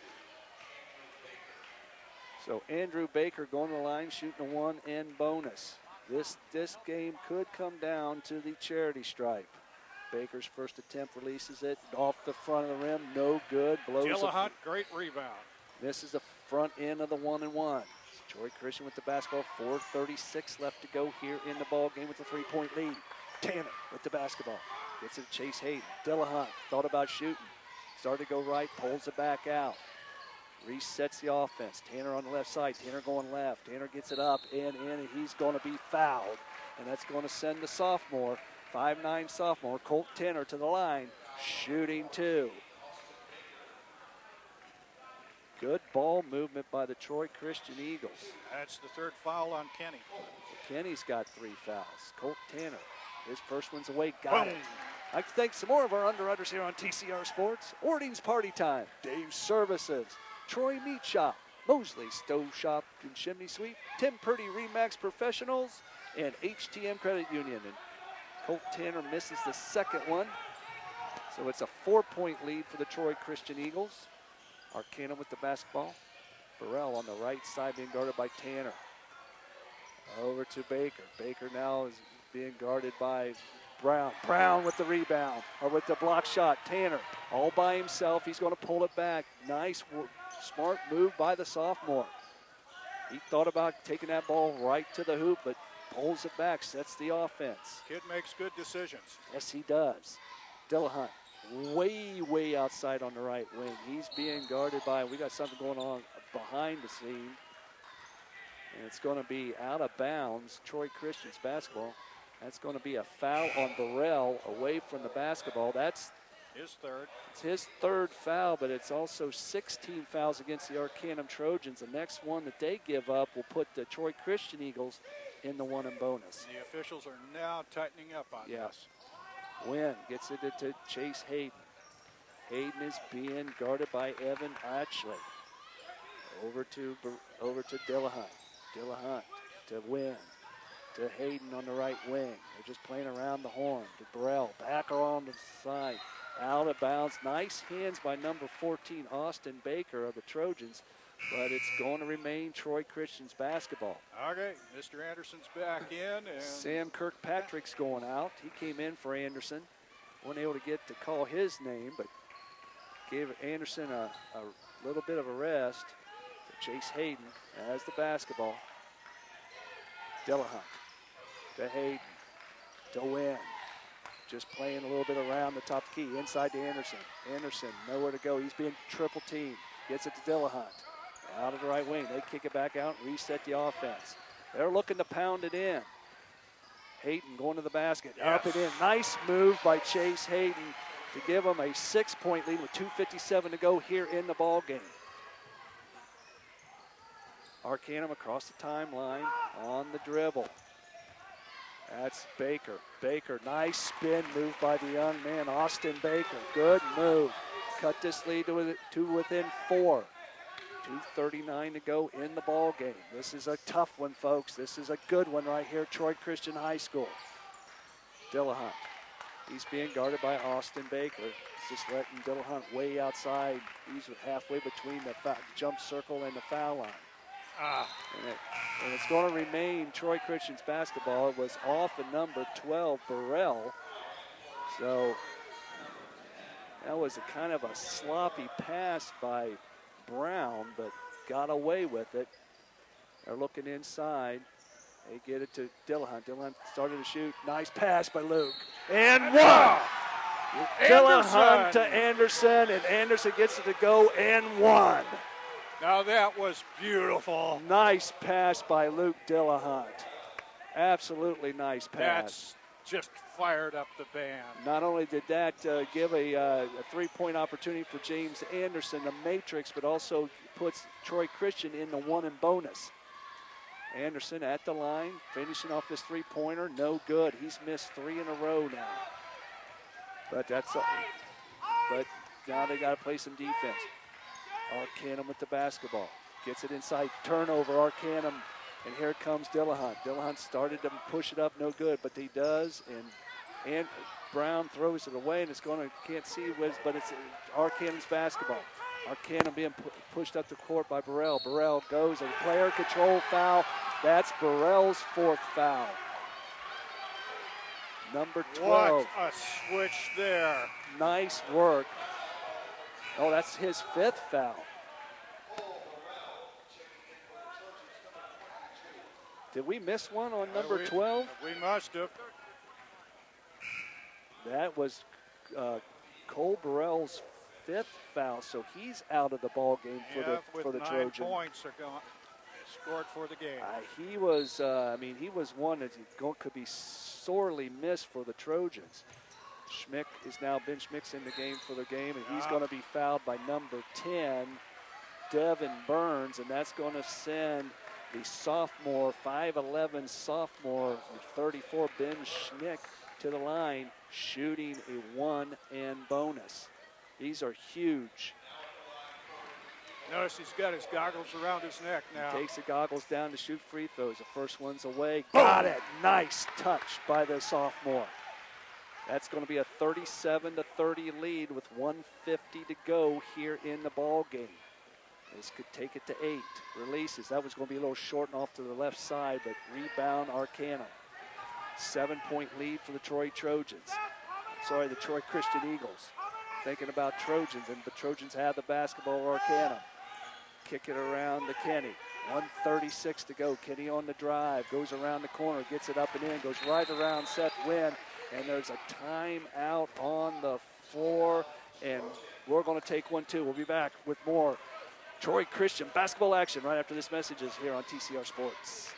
So Andrew Baker going to the line, shooting a 1-in bonus. This game could come down to the charity stripe. Baker's first attempt releases it off the front of the rim. No good. Blows Dillahunt, great rebound. This is the front end of the 1-and-1. Troy Christian with the basketball. 4:36 left to go here in the ball game with a 3-point lead. Tanner with the basketball. Gets it to Chase Hayden. Dillahunt thought about shooting. Started to go right, pulls it back out. Resets the offense. Tanner on the left side. Tanner going left. Tanner gets it up and in, and he's going to be fouled. And that's going to send the sophomore, 5'9" sophomore, Colt Tanner, to the line, shooting 2. Good ball movement by the Troy Christian Eagles. That's the 3rd foul on Kenny. Kenny's got 3 fouls. Colt Tanner, his first one's away, got it. I'd like to thank some more of our underwriters here on TCR Sports. Ording's Party Time, Dave's Services, Troy Meat Shop, Mosley Stove Shop and Chimney Sweep, Tim Purdy Remax Professionals, and HTM Credit Union. And Colt Tanner misses the second one. So it's a 4-point lead for the Troy Christian Eagles. Arcanum with the basketball. Burrell on the right side being guarded by Tanner. Over to Baker. Baker now is being guarded by Brown. Brown with the rebound, or with the block shot. Tanner all by himself. He's going to pull it back. Nice, smart move by the sophomore. He thought about taking that ball right to the hoop, but pulls it back, sets the offense. Kid makes good decisions. Yes, he does. Dillahunt way outside on the right wing. He's being guarded by, we got something going on behind the scene. And it's going to be out of bounds, Troy Christian's basketball. That's going to be a foul on Burrell away from the basketball. That's His third. It's his third foul, but it's also 16 fouls against the Arcanum Trojans. The next one that they give up will put the Troy Christian Eagles in the 1 and bonus. The officials are now tightening up on this. Wynn gets it to Chase Hayden. Hayden is being guarded by Evan Atchley. Over to Dillahunt. Dillahunt to Wynn. To Hayden on the right wing. They're just playing around the horn. To Burrell. Back around the side. Out of bounds. Nice hands by number 14, Austin Baker of the Trojans. But it's going to remain Troy Christian's basketball. Okay, Mr. Anderson's back in. And Sam Kirkpatrick's going out. He came in for Anderson. Wasn't able to get to call his name, but gave Anderson a little bit of a rest. Chase Hayden has the basketball. Dillahunt to Hayden to Wynn. Just playing a little bit around the top key. Inside to Anderson. Anderson, nowhere to go. He's being triple teamed. Gets it to Dillahunt. Out of the right wing. They kick it back out and reset the offense. They're looking to pound it in. Hayden going to the basket. Yes. Up and in. Nice move by Chase Hayden to give them a 6-point lead with 2:57 to go here in the ball game. Arcanum across the timeline on the dribble. That's Baker. Baker, nice spin move by the young man, Austin Baker. Good move. Cut this lead to within 4. 2:39 to go in the ball game. This is a tough one, folks. This is a good one right here, Troy Christian High School. Dillahunt. He's being guarded by Austin Baker. He's just letting Dillahunt way outside. He's halfway between the jump circle and the foul line. And it's going to remain Troy Christian's basketball. It was off the number 12, Burrell. So that was a kind of a sloppy pass by Brown, but got away with it. They're looking inside. They get it to Dillahunt. Dillahunt started to shoot. Nice pass by Luke. And one! Dillahunt to Anderson, and Anderson gets it to go and one. Now that was beautiful. Nice pass by Luke Dillahunt. Absolutely nice pass. That's just fired up the band. Not only did that give a three-point opportunity for James Anderson, the matrix, but also puts Troy Christian in the 1 and bonus. Anderson at the line, finishing off this three-pointer, no good. He's missed 3 in a row now. But now they got to play some defense. Arcanum with the basketball. Gets it inside. Turnover, Arcanum. And here comes Dillahunt. Dillahunt started to push it up, no good, but he does. And Brown throws it away, and it's going to, can't see, but it's Arcanum's basketball. Arcanum being pushed up the court by Burrell. Burrell goes, a player control foul. That's Burrell's 4th foul. Number 12. What a switch there. Nice work. Oh, that's his 5th foul. Did we miss one on number 12? We must have. That was Cole Burrell's 5th foul, so he's out of the ball game for the Trojans. 9 points are scored for the game. He was, he was one that could be sorely missed for the Trojans. Schmick is now Ben Schmick's in the game for the game, and he's going to be fouled by number 10, Devin Burns, and that's going to send the sophomore, 5'11 sophomore, 34 Ben Schmick to the line, shooting a 1 and bonus. These are huge. Notice he's got his goggles around his neck now. He takes the goggles down to shoot free throws. The first one's away. Got it. Nice touch by the sophomore. That's going to be a 37-30 lead with 1:50 to go here in the ball game. This could take it to 8. Releases. That was going to be a little short and off to the left side, but rebound Arcanum. 7-point lead for the Troy Trojans. Sorry, the Troy Christian Eagles. Thinking about Trojans, and the Trojans have the basketball. Arcanum. Kick it around to Kenny. 1:36 to go. Kenny on the drive. Goes around the corner. Gets it up and in. Goes right around Seth Wynn. And there's a timeout on the floor. And we're going to take one, too. We'll be back with more Troy Christian basketball action right after this message is here on TCR Sports.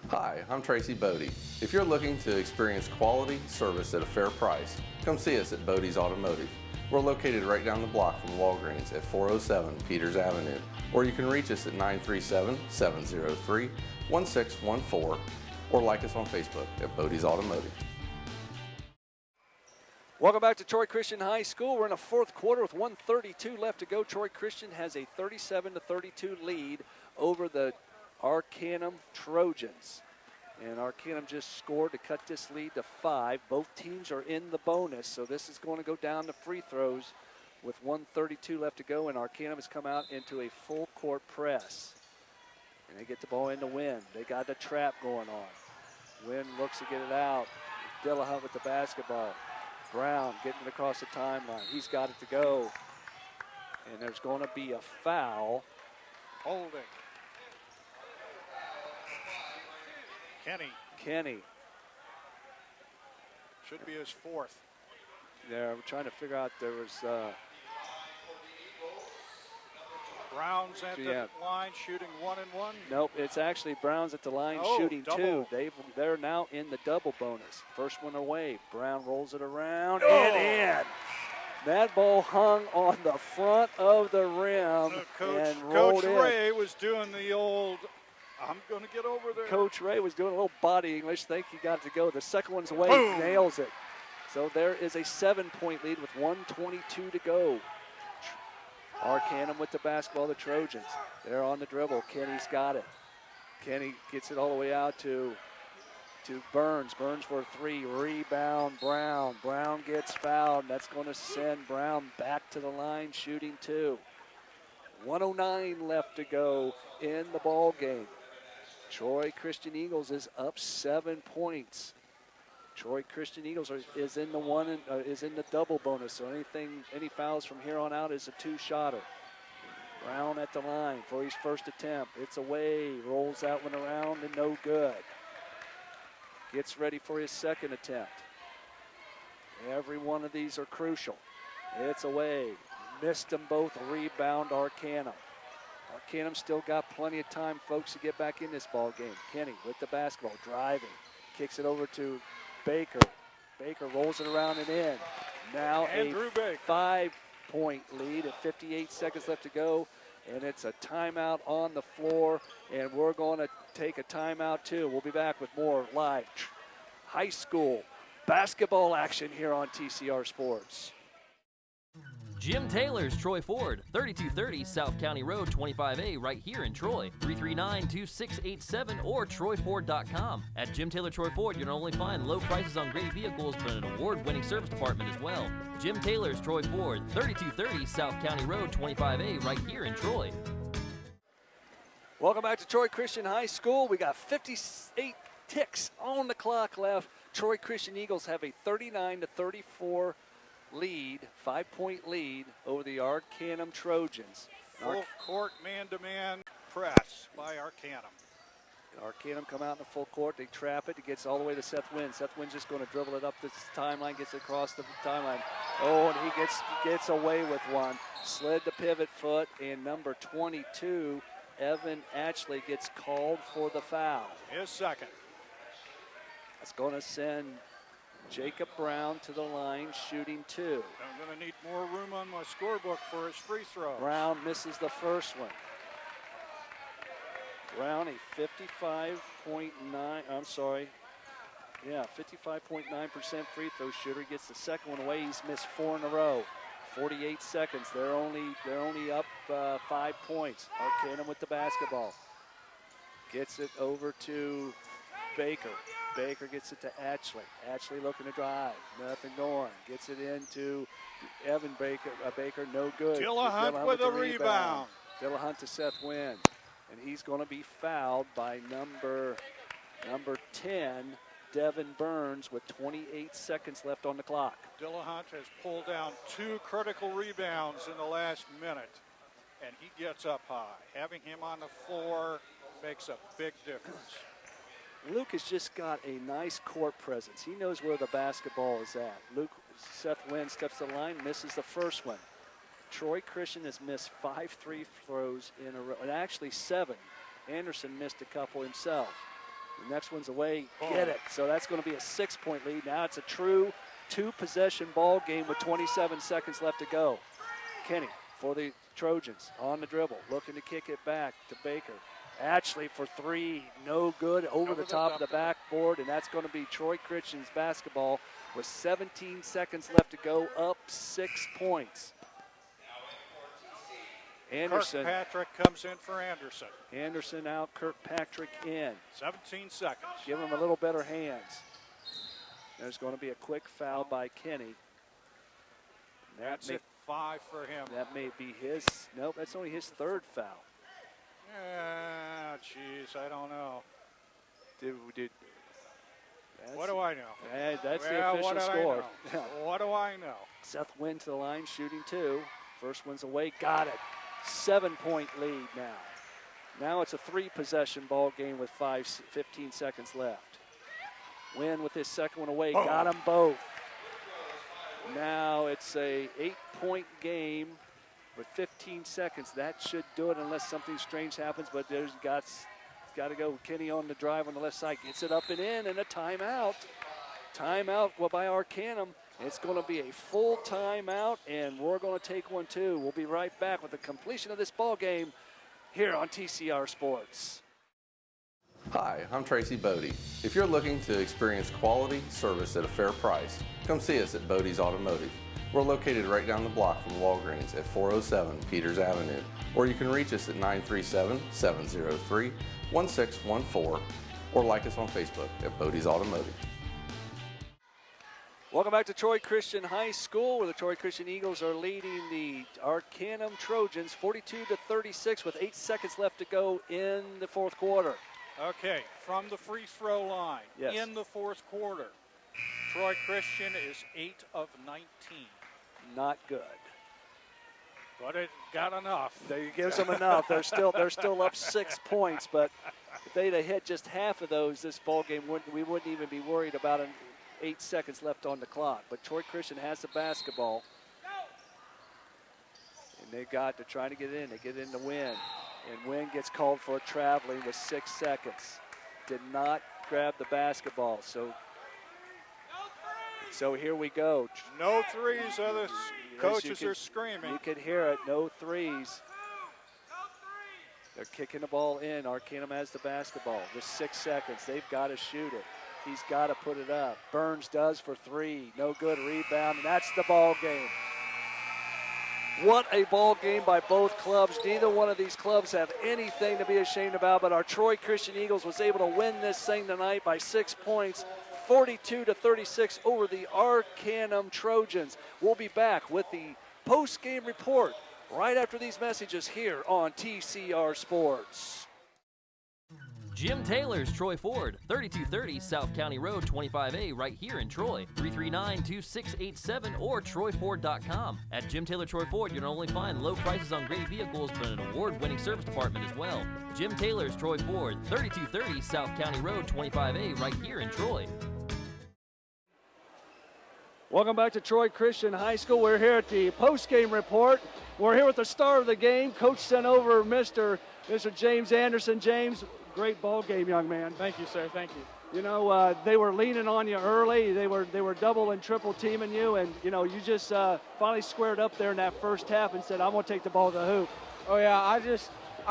Hi, I'm Tracy Bodey. If you're looking to experience quality service at a fair price, come see us at Bodey's Automotive. We're located right down the block from Walgreens at 407 Peters Avenue, or you can reach us at 937-703-1614 or like us on Facebook at Bodey's Automotive. Welcome back to Troy Christian High School. We're in the fourth quarter with 1:32 left to go. Troy Christian has a 37-32 lead over the Arcanum Trojans. And Arcanum just scored to cut this lead to 5. Both teams are in the bonus, so this is going to go down to free throws with 1:32 left to go, and Arcanum has come out into a full court press. And they get the ball into Wynn. They got the trap going on. Wynn looks to get it out. Dillahunt with the basketball. Brown getting it across the timeline. He's got it to go. And there's going to be a foul. Holding. Kenny. Should be his fourth. Yeah, we're trying to figure out there was... Brown's at the line shooting 1 and 1. Nope, it's actually Brown's at the line shooting double. 2. They're now in the double bonus. First one away. Brown rolls it around and in. That ball hung on the front of the rim and rolled in. Coach Ray was doing the old, I'm going to get over there. Coach Ray was doing a little body English. Think he got it to go. The second one's away. Boom. Nails it. So there is a 7-point lead with 1:22 to go. Arcanum with the basketball, the Trojans. They're on the dribble. Kenny's got it. Kenny gets it all the way out to Burns. Burns for a 3. Rebound, Brown. Brown gets fouled. That's going to send Brown back to the line, shooting 2. 1:09 left to go in the ball game. Troy Christian Eagles is up 7 points. Troy Christian Eagles is in the double bonus, so any fouls from here on out is a 2-shotter. Brown at the line for his first attempt. It's away, rolls that one around and no good. Gets ready for his second attempt. Every one of these are crucial. It's away, missed them both. Rebound Arcanum. Arcanum still got plenty of time, folks, to get back in this ball game. Kenny with the basketball, driving, kicks it over to Baker. Baker rolls it around and in. Now Andrew a 5-point lead at 58 seconds left to go. And it's a timeout on the floor. And we're going to take a timeout too. We'll be back with more live high school basketball action here on TCR Sports. Jim Taylor's Troy Ford, 3230 South County Road, 25A, right here in Troy. 339-2687 or TroyFord.com. At Jim Taylor Troy Ford, you'll not only find low prices on great vehicles, but an award-winning service department as well. Jim Taylor's Troy Ford, 3230 South County Road, 25A, right here in Troy. Welcome back to Troy Christian High School. We got 58 ticks on the clock left. Troy Christian Eagles have a 39-34 lead, 5-point lead over the Arcanum Trojans. Full court man-to-man press by Arcanum. Arcanum come out in the full court. They trap it. It gets all the way to Seth Wynn. Seth Wynn's just going to dribble it up this timeline, gets it across the timeline. Oh, and he gets away with one. Slid the pivot foot, and number 22, Evan Atchley, gets called for the foul. His second. That's going to send Jacob Brown to the line, shooting 2. I'm going to need more room on my scorebook for his free throw. Brown misses the first one. Brown, a 55.9, I'm sorry. Yeah, 55.9% free throw shooter, gets the second one away. He's missed 4 in a row. 48 seconds. They're only up 5 points. Arcanum with the basketball. Gets it over to Baker. Baker gets it to Atchley. Atchley looking to drive. Nothing going. Gets it into Evan Baker. Baker, no good. Dillahunt with a rebound. Dillahunt to Seth Wynn. And he's going to be fouled by number 10, Devin Burns, with 28 seconds left on the clock. Dillahunt has pulled down 2 critical rebounds in the last minute, and he gets up high. Having him on the floor makes a big difference. Luke has just got a nice court presence. He knows where the basketball is at. Seth Wynn steps to the line, misses the first one. Troy Christian has missed 5 free throws in a row, and actually 7. Anderson missed a couple himself. The next one's away. Get it. So that's going to be a 6-point lead. Now it's a true 2-possession ball game with 27 seconds left to go. Kenny for the Trojans on the dribble, looking to kick it back to Baker. Ashley for three, no good, over the top of the backboard, and that's going to be Troy Christian's basketball with 17 seconds left to go, up 6 points. Anderson. Kirkpatrick comes in for Anderson. Anderson out, Kirkpatrick in. 17 seconds. Give him a little better hands. There's going to be a quick foul by Kenny. That's it, 5 for him. That may be his, nope, that's only his 3rd foul. Jeez, I don't know. What do I know? That's the official score. What do I know? Seth Wynn to the line, shooting 2. First one's away, got it. 7-point lead now. Now it's a 3-possession ball game with 15 seconds left. Wynn with his second one away, got them both. Now it's a 8-point game with 15 seconds. That should do it unless something strange happens, but there's got to go. Kenny on the drive on the left side, gets it up and in, and a timeout. Timeout by Arcanum. It's going to be a full timeout, and we're going to take one too. We'll be right back with the completion of this ball game here on TCR Sports. Hi, I'm Tracy Bodey. If you're looking to experience quality service at a fair price, come see us at Bodey's Automotive. We're located right down the block from Walgreens at 407 Peters Avenue, or you can reach us at 937-703-1614, or like us on Facebook at Bodey's Automotive. Welcome back to Troy Christian High School, where the Troy Christian Eagles are leading the Arcanum Trojans 42-36 with 8 seconds left to go in the 4th quarter. Okay, from the free throw line in the 4th quarter, Troy Christian is 8 of 19. Not good. But it got enough. It gives them enough. They're still up 6 points, but if they'd have hit just half of those, this ball game we wouldn't even be worried about 8 seconds left on the clock. But Troy Christian has the basketball. And they're trying to get it in. They get in to Wynn. And Wynn gets called for a traveling with 6 seconds. Did not grab the basketball. So here we go. No threes. Other coaches are screaming. You can hear it. No threes. They're kicking the ball in. Arcanum has the basketball with 6 seconds. They've got to shoot it. He's got to put it up. Burns does for 3. No good. Rebound, and that's the ball game. What a ball game by both clubs. Neither one of these clubs have anything to be ashamed about, but our Troy Christian Eagles was able to win this thing tonight by 6 points, 42-36 over the Arcanum Trojans. We'll be back with the post-game report right after these messages here on TCR Sports. Jim Taylor's Troy Ford, 3230 South County Road, 25A, right here in Troy. 339-2687 or TroyFord.com. At Jim Taylor Troy Ford, you'll not only find low prices on great vehicles, but an award-winning service department as well. Jim Taylor's Troy Ford, 3230 South County Road, 25A, right here in Troy. Welcome back to Troy Christian High School. We're here at the post-game report. We're here with the star of the game. Coach sent over Mr. James Anderson. James, great ball game, young man. Thank you, sir. Thank you. You know, they were leaning on you early. They were double and triple teaming you, and you know, you just finally squared up there in that first half and said, "I'm going to take the ball to the hoop." Oh yeah, I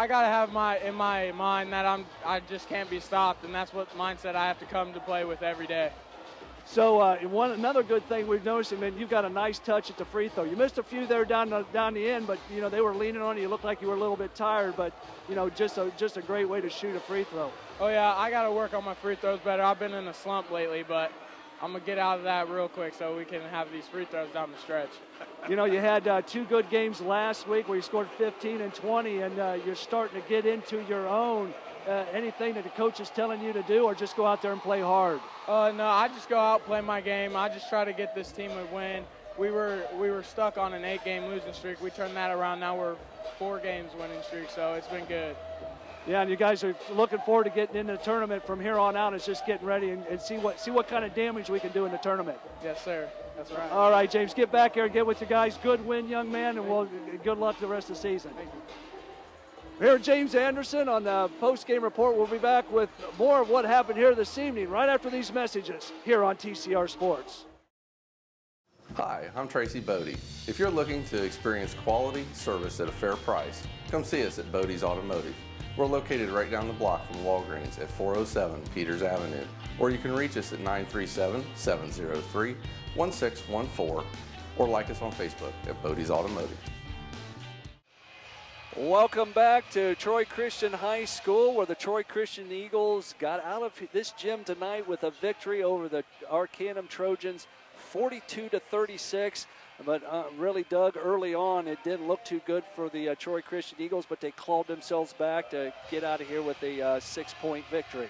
got to have in my mind that I just can't be stopped, and that's what mindset I have to come to play with every day. So another good thing we've noticed, man, you've got a nice touch at the free throw. You missed a few there down the end, but you know they were leaning on you. You looked like you were a little bit tired, but you know just a great way to shoot a free throw. Oh yeah, I got to work on my free throws better. I've been in a slump lately, but I'm gonna get out of that real quick so we can have these free throws down the stretch. You know, you had 2 good games last week where you scored 15 and 20, and you're starting to get into your own. Anything that the coach is telling you to do, or just go out there and play hard? No, I just go out, play my game. I just try to get this team a win. We were stuck on an 8-game losing streak. We turned that around. Now we're 4 games winning streak, so it's been good. Yeah, and you guys are looking forward to getting into the tournament from here on out. It's just getting ready and see what kind of damage we can do in the tournament. Yes, sir. That's right. All right, James, get back here and get with the guys. Good win, young man, and good luck the rest of the season. Thank you. Here, James Anderson on the post-game report. We'll be back with more of what happened here this evening right after these messages here on TCR Sports. Hi, I'm Tracy Bodey. If you're looking to experience quality service at a fair price, come see us at Bodey's Automotive. We're located right down the block from Walgreens at 407 Peters Avenue, or you can reach us at 937-703-1614, or like us on Facebook at Bodey's Automotive. Welcome back to Troy Christian High School, where the Troy Christian Eagles got out of this gym tonight with a victory over the Arcanum Trojans, 42-36. But really, Doug, early on, it didn't look too good for the Troy Christian Eagles, but they clawed themselves back to get out of here with a 6-point victory.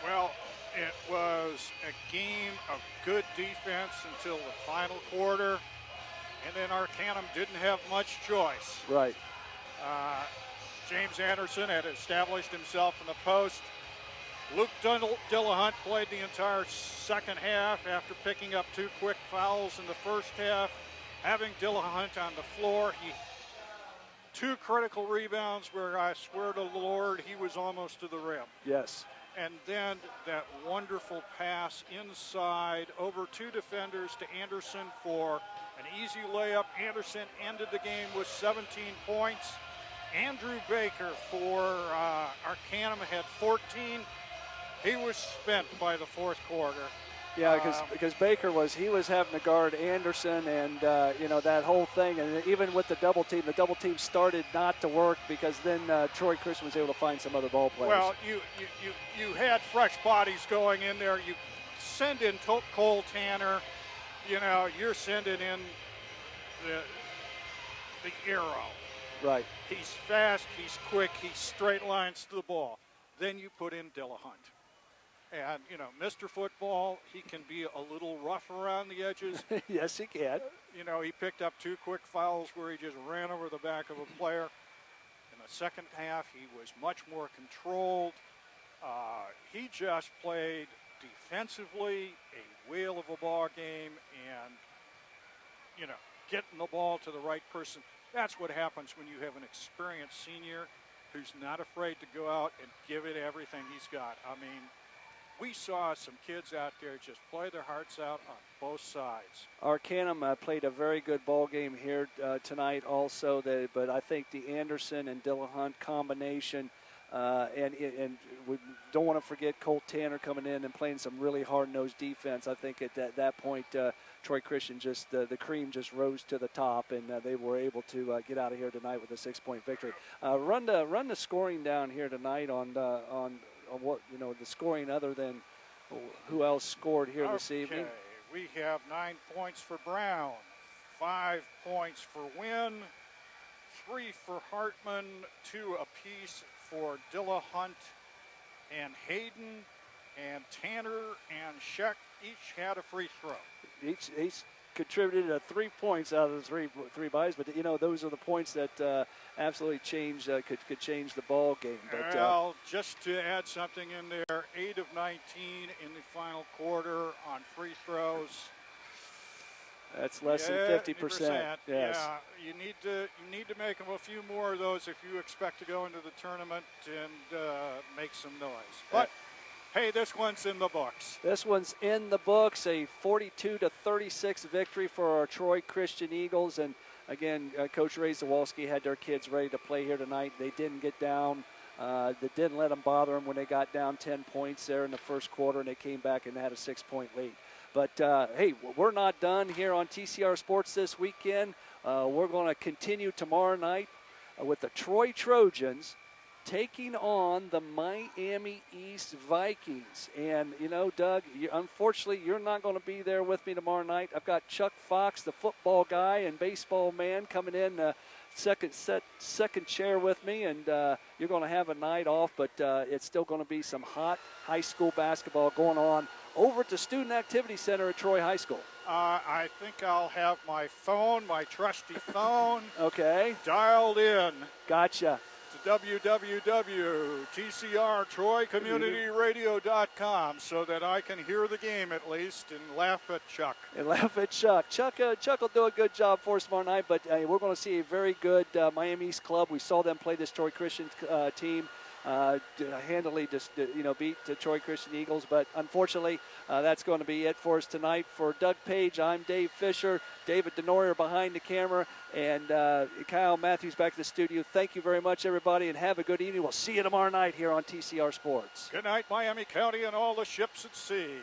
Well, it was a game of good defense until the final quarter, and then Arcanum didn't have much choice. Right. James Anderson had established himself in the post. Luke Dillahunt played the entire second half after picking up 2 quick fouls in the first half. Having Dillahunt on the floor, 2 critical rebounds where I swear to the Lord he was almost to the rim. Yes. And then that wonderful pass inside over 2 defenders to Anderson for an easy layup. Anderson ended the game with 17 points. Andrew Baker for Arcanum had 14. He was spent by the fourth quarter. Yeah, because Baker was having to guard Anderson, and that whole thing, and even with the double team started not to work because then Troy Christian was able to find some other ball players. Well, you had fresh bodies going in there. You send in Cole Tanner. You're sending in the arrow. Right. He's fast. He's quick. He straight lines to the ball. Then you put in Dillahunt. And, Mr. Football, he can be a little rough around the edges. Yes, he can. He picked up 2 quick fouls where he just ran over the back of a player. In the second half, he was much more controlled. He just played defensively a whale of a ball game and, getting the ball to the right person. That's what happens when you have an experienced senior who's not afraid to go out and give it everything he's got. I mean, we saw some kids out there just play their hearts out on both sides. Arcanum played a very good ball game here tonight also, but I think the Anderson and Dillahunt combination, and we don't want to forget Colt Tanner coming in and playing some really hard-nosed defense. I think at that point, Troy Christian the cream just rose to the top, and they were able to get out of here tonight with a 6-point victory. Run the scoring down here tonight on what the scoring other than who else scored here this evening. We have 9 points for Brown, 5 points for Wynn, 3 for Hartman, 2 apiece for Dillahunt and Hayden, and Tanner and Scheck each had a free throw. Each contributed 3 points out of the three buys, but those are the points that absolutely could change the ball game. But, well, just to add something in there, 8 of 19 in the final quarter on free throws. That's less than 50%. Yes. Yeah, you need to make them a few more of those if you expect to go into the tournament and make some noise. But hey, this one's in the books. This one's in the books, a 42-36 victory for our Troy Christian Eagles. And again, Coach Ray Zawalski had their kids ready to play here tonight. They didn't get down. They didn't let them bother them when they got down 10 points there in the first quarter, and they came back and had a 6-point lead. But, hey, we're not done here on TCR Sports this weekend. We're going to continue tomorrow night with the Troy Trojans taking on the Miami East Vikings. And, Doug, unfortunately, you're not going to be there with me tomorrow night. I've got Chuck Fox, the football guy and baseball man, coming in second chair with me, and you're going to have a night off, but it's still going to be some hot high school basketball going on over at the Student Activity Center at Troy High School. I think I'll have my phone, my trusty phone, okay, dialed in. Gotcha. to www.tcrtroycommunityradio.com so that I can hear the game at least and laugh at Chuck. And laugh at Chuck. Chuck will do a good job for us tomorrow night, but we're going to see a very good Miami East club. We saw them play this Troy Christian team. Handily just beat the Troy Christian Eagles, but unfortunately that's going to be it for us tonight. For Doug Page, I'm Dave Fisher, David Denoyer behind the camera, and Kyle Matthews back to the studio. Thank you very much, everybody, and have a good evening. We'll see you tomorrow night here on TCR Sports. Good night, Miami County and all the ships at sea.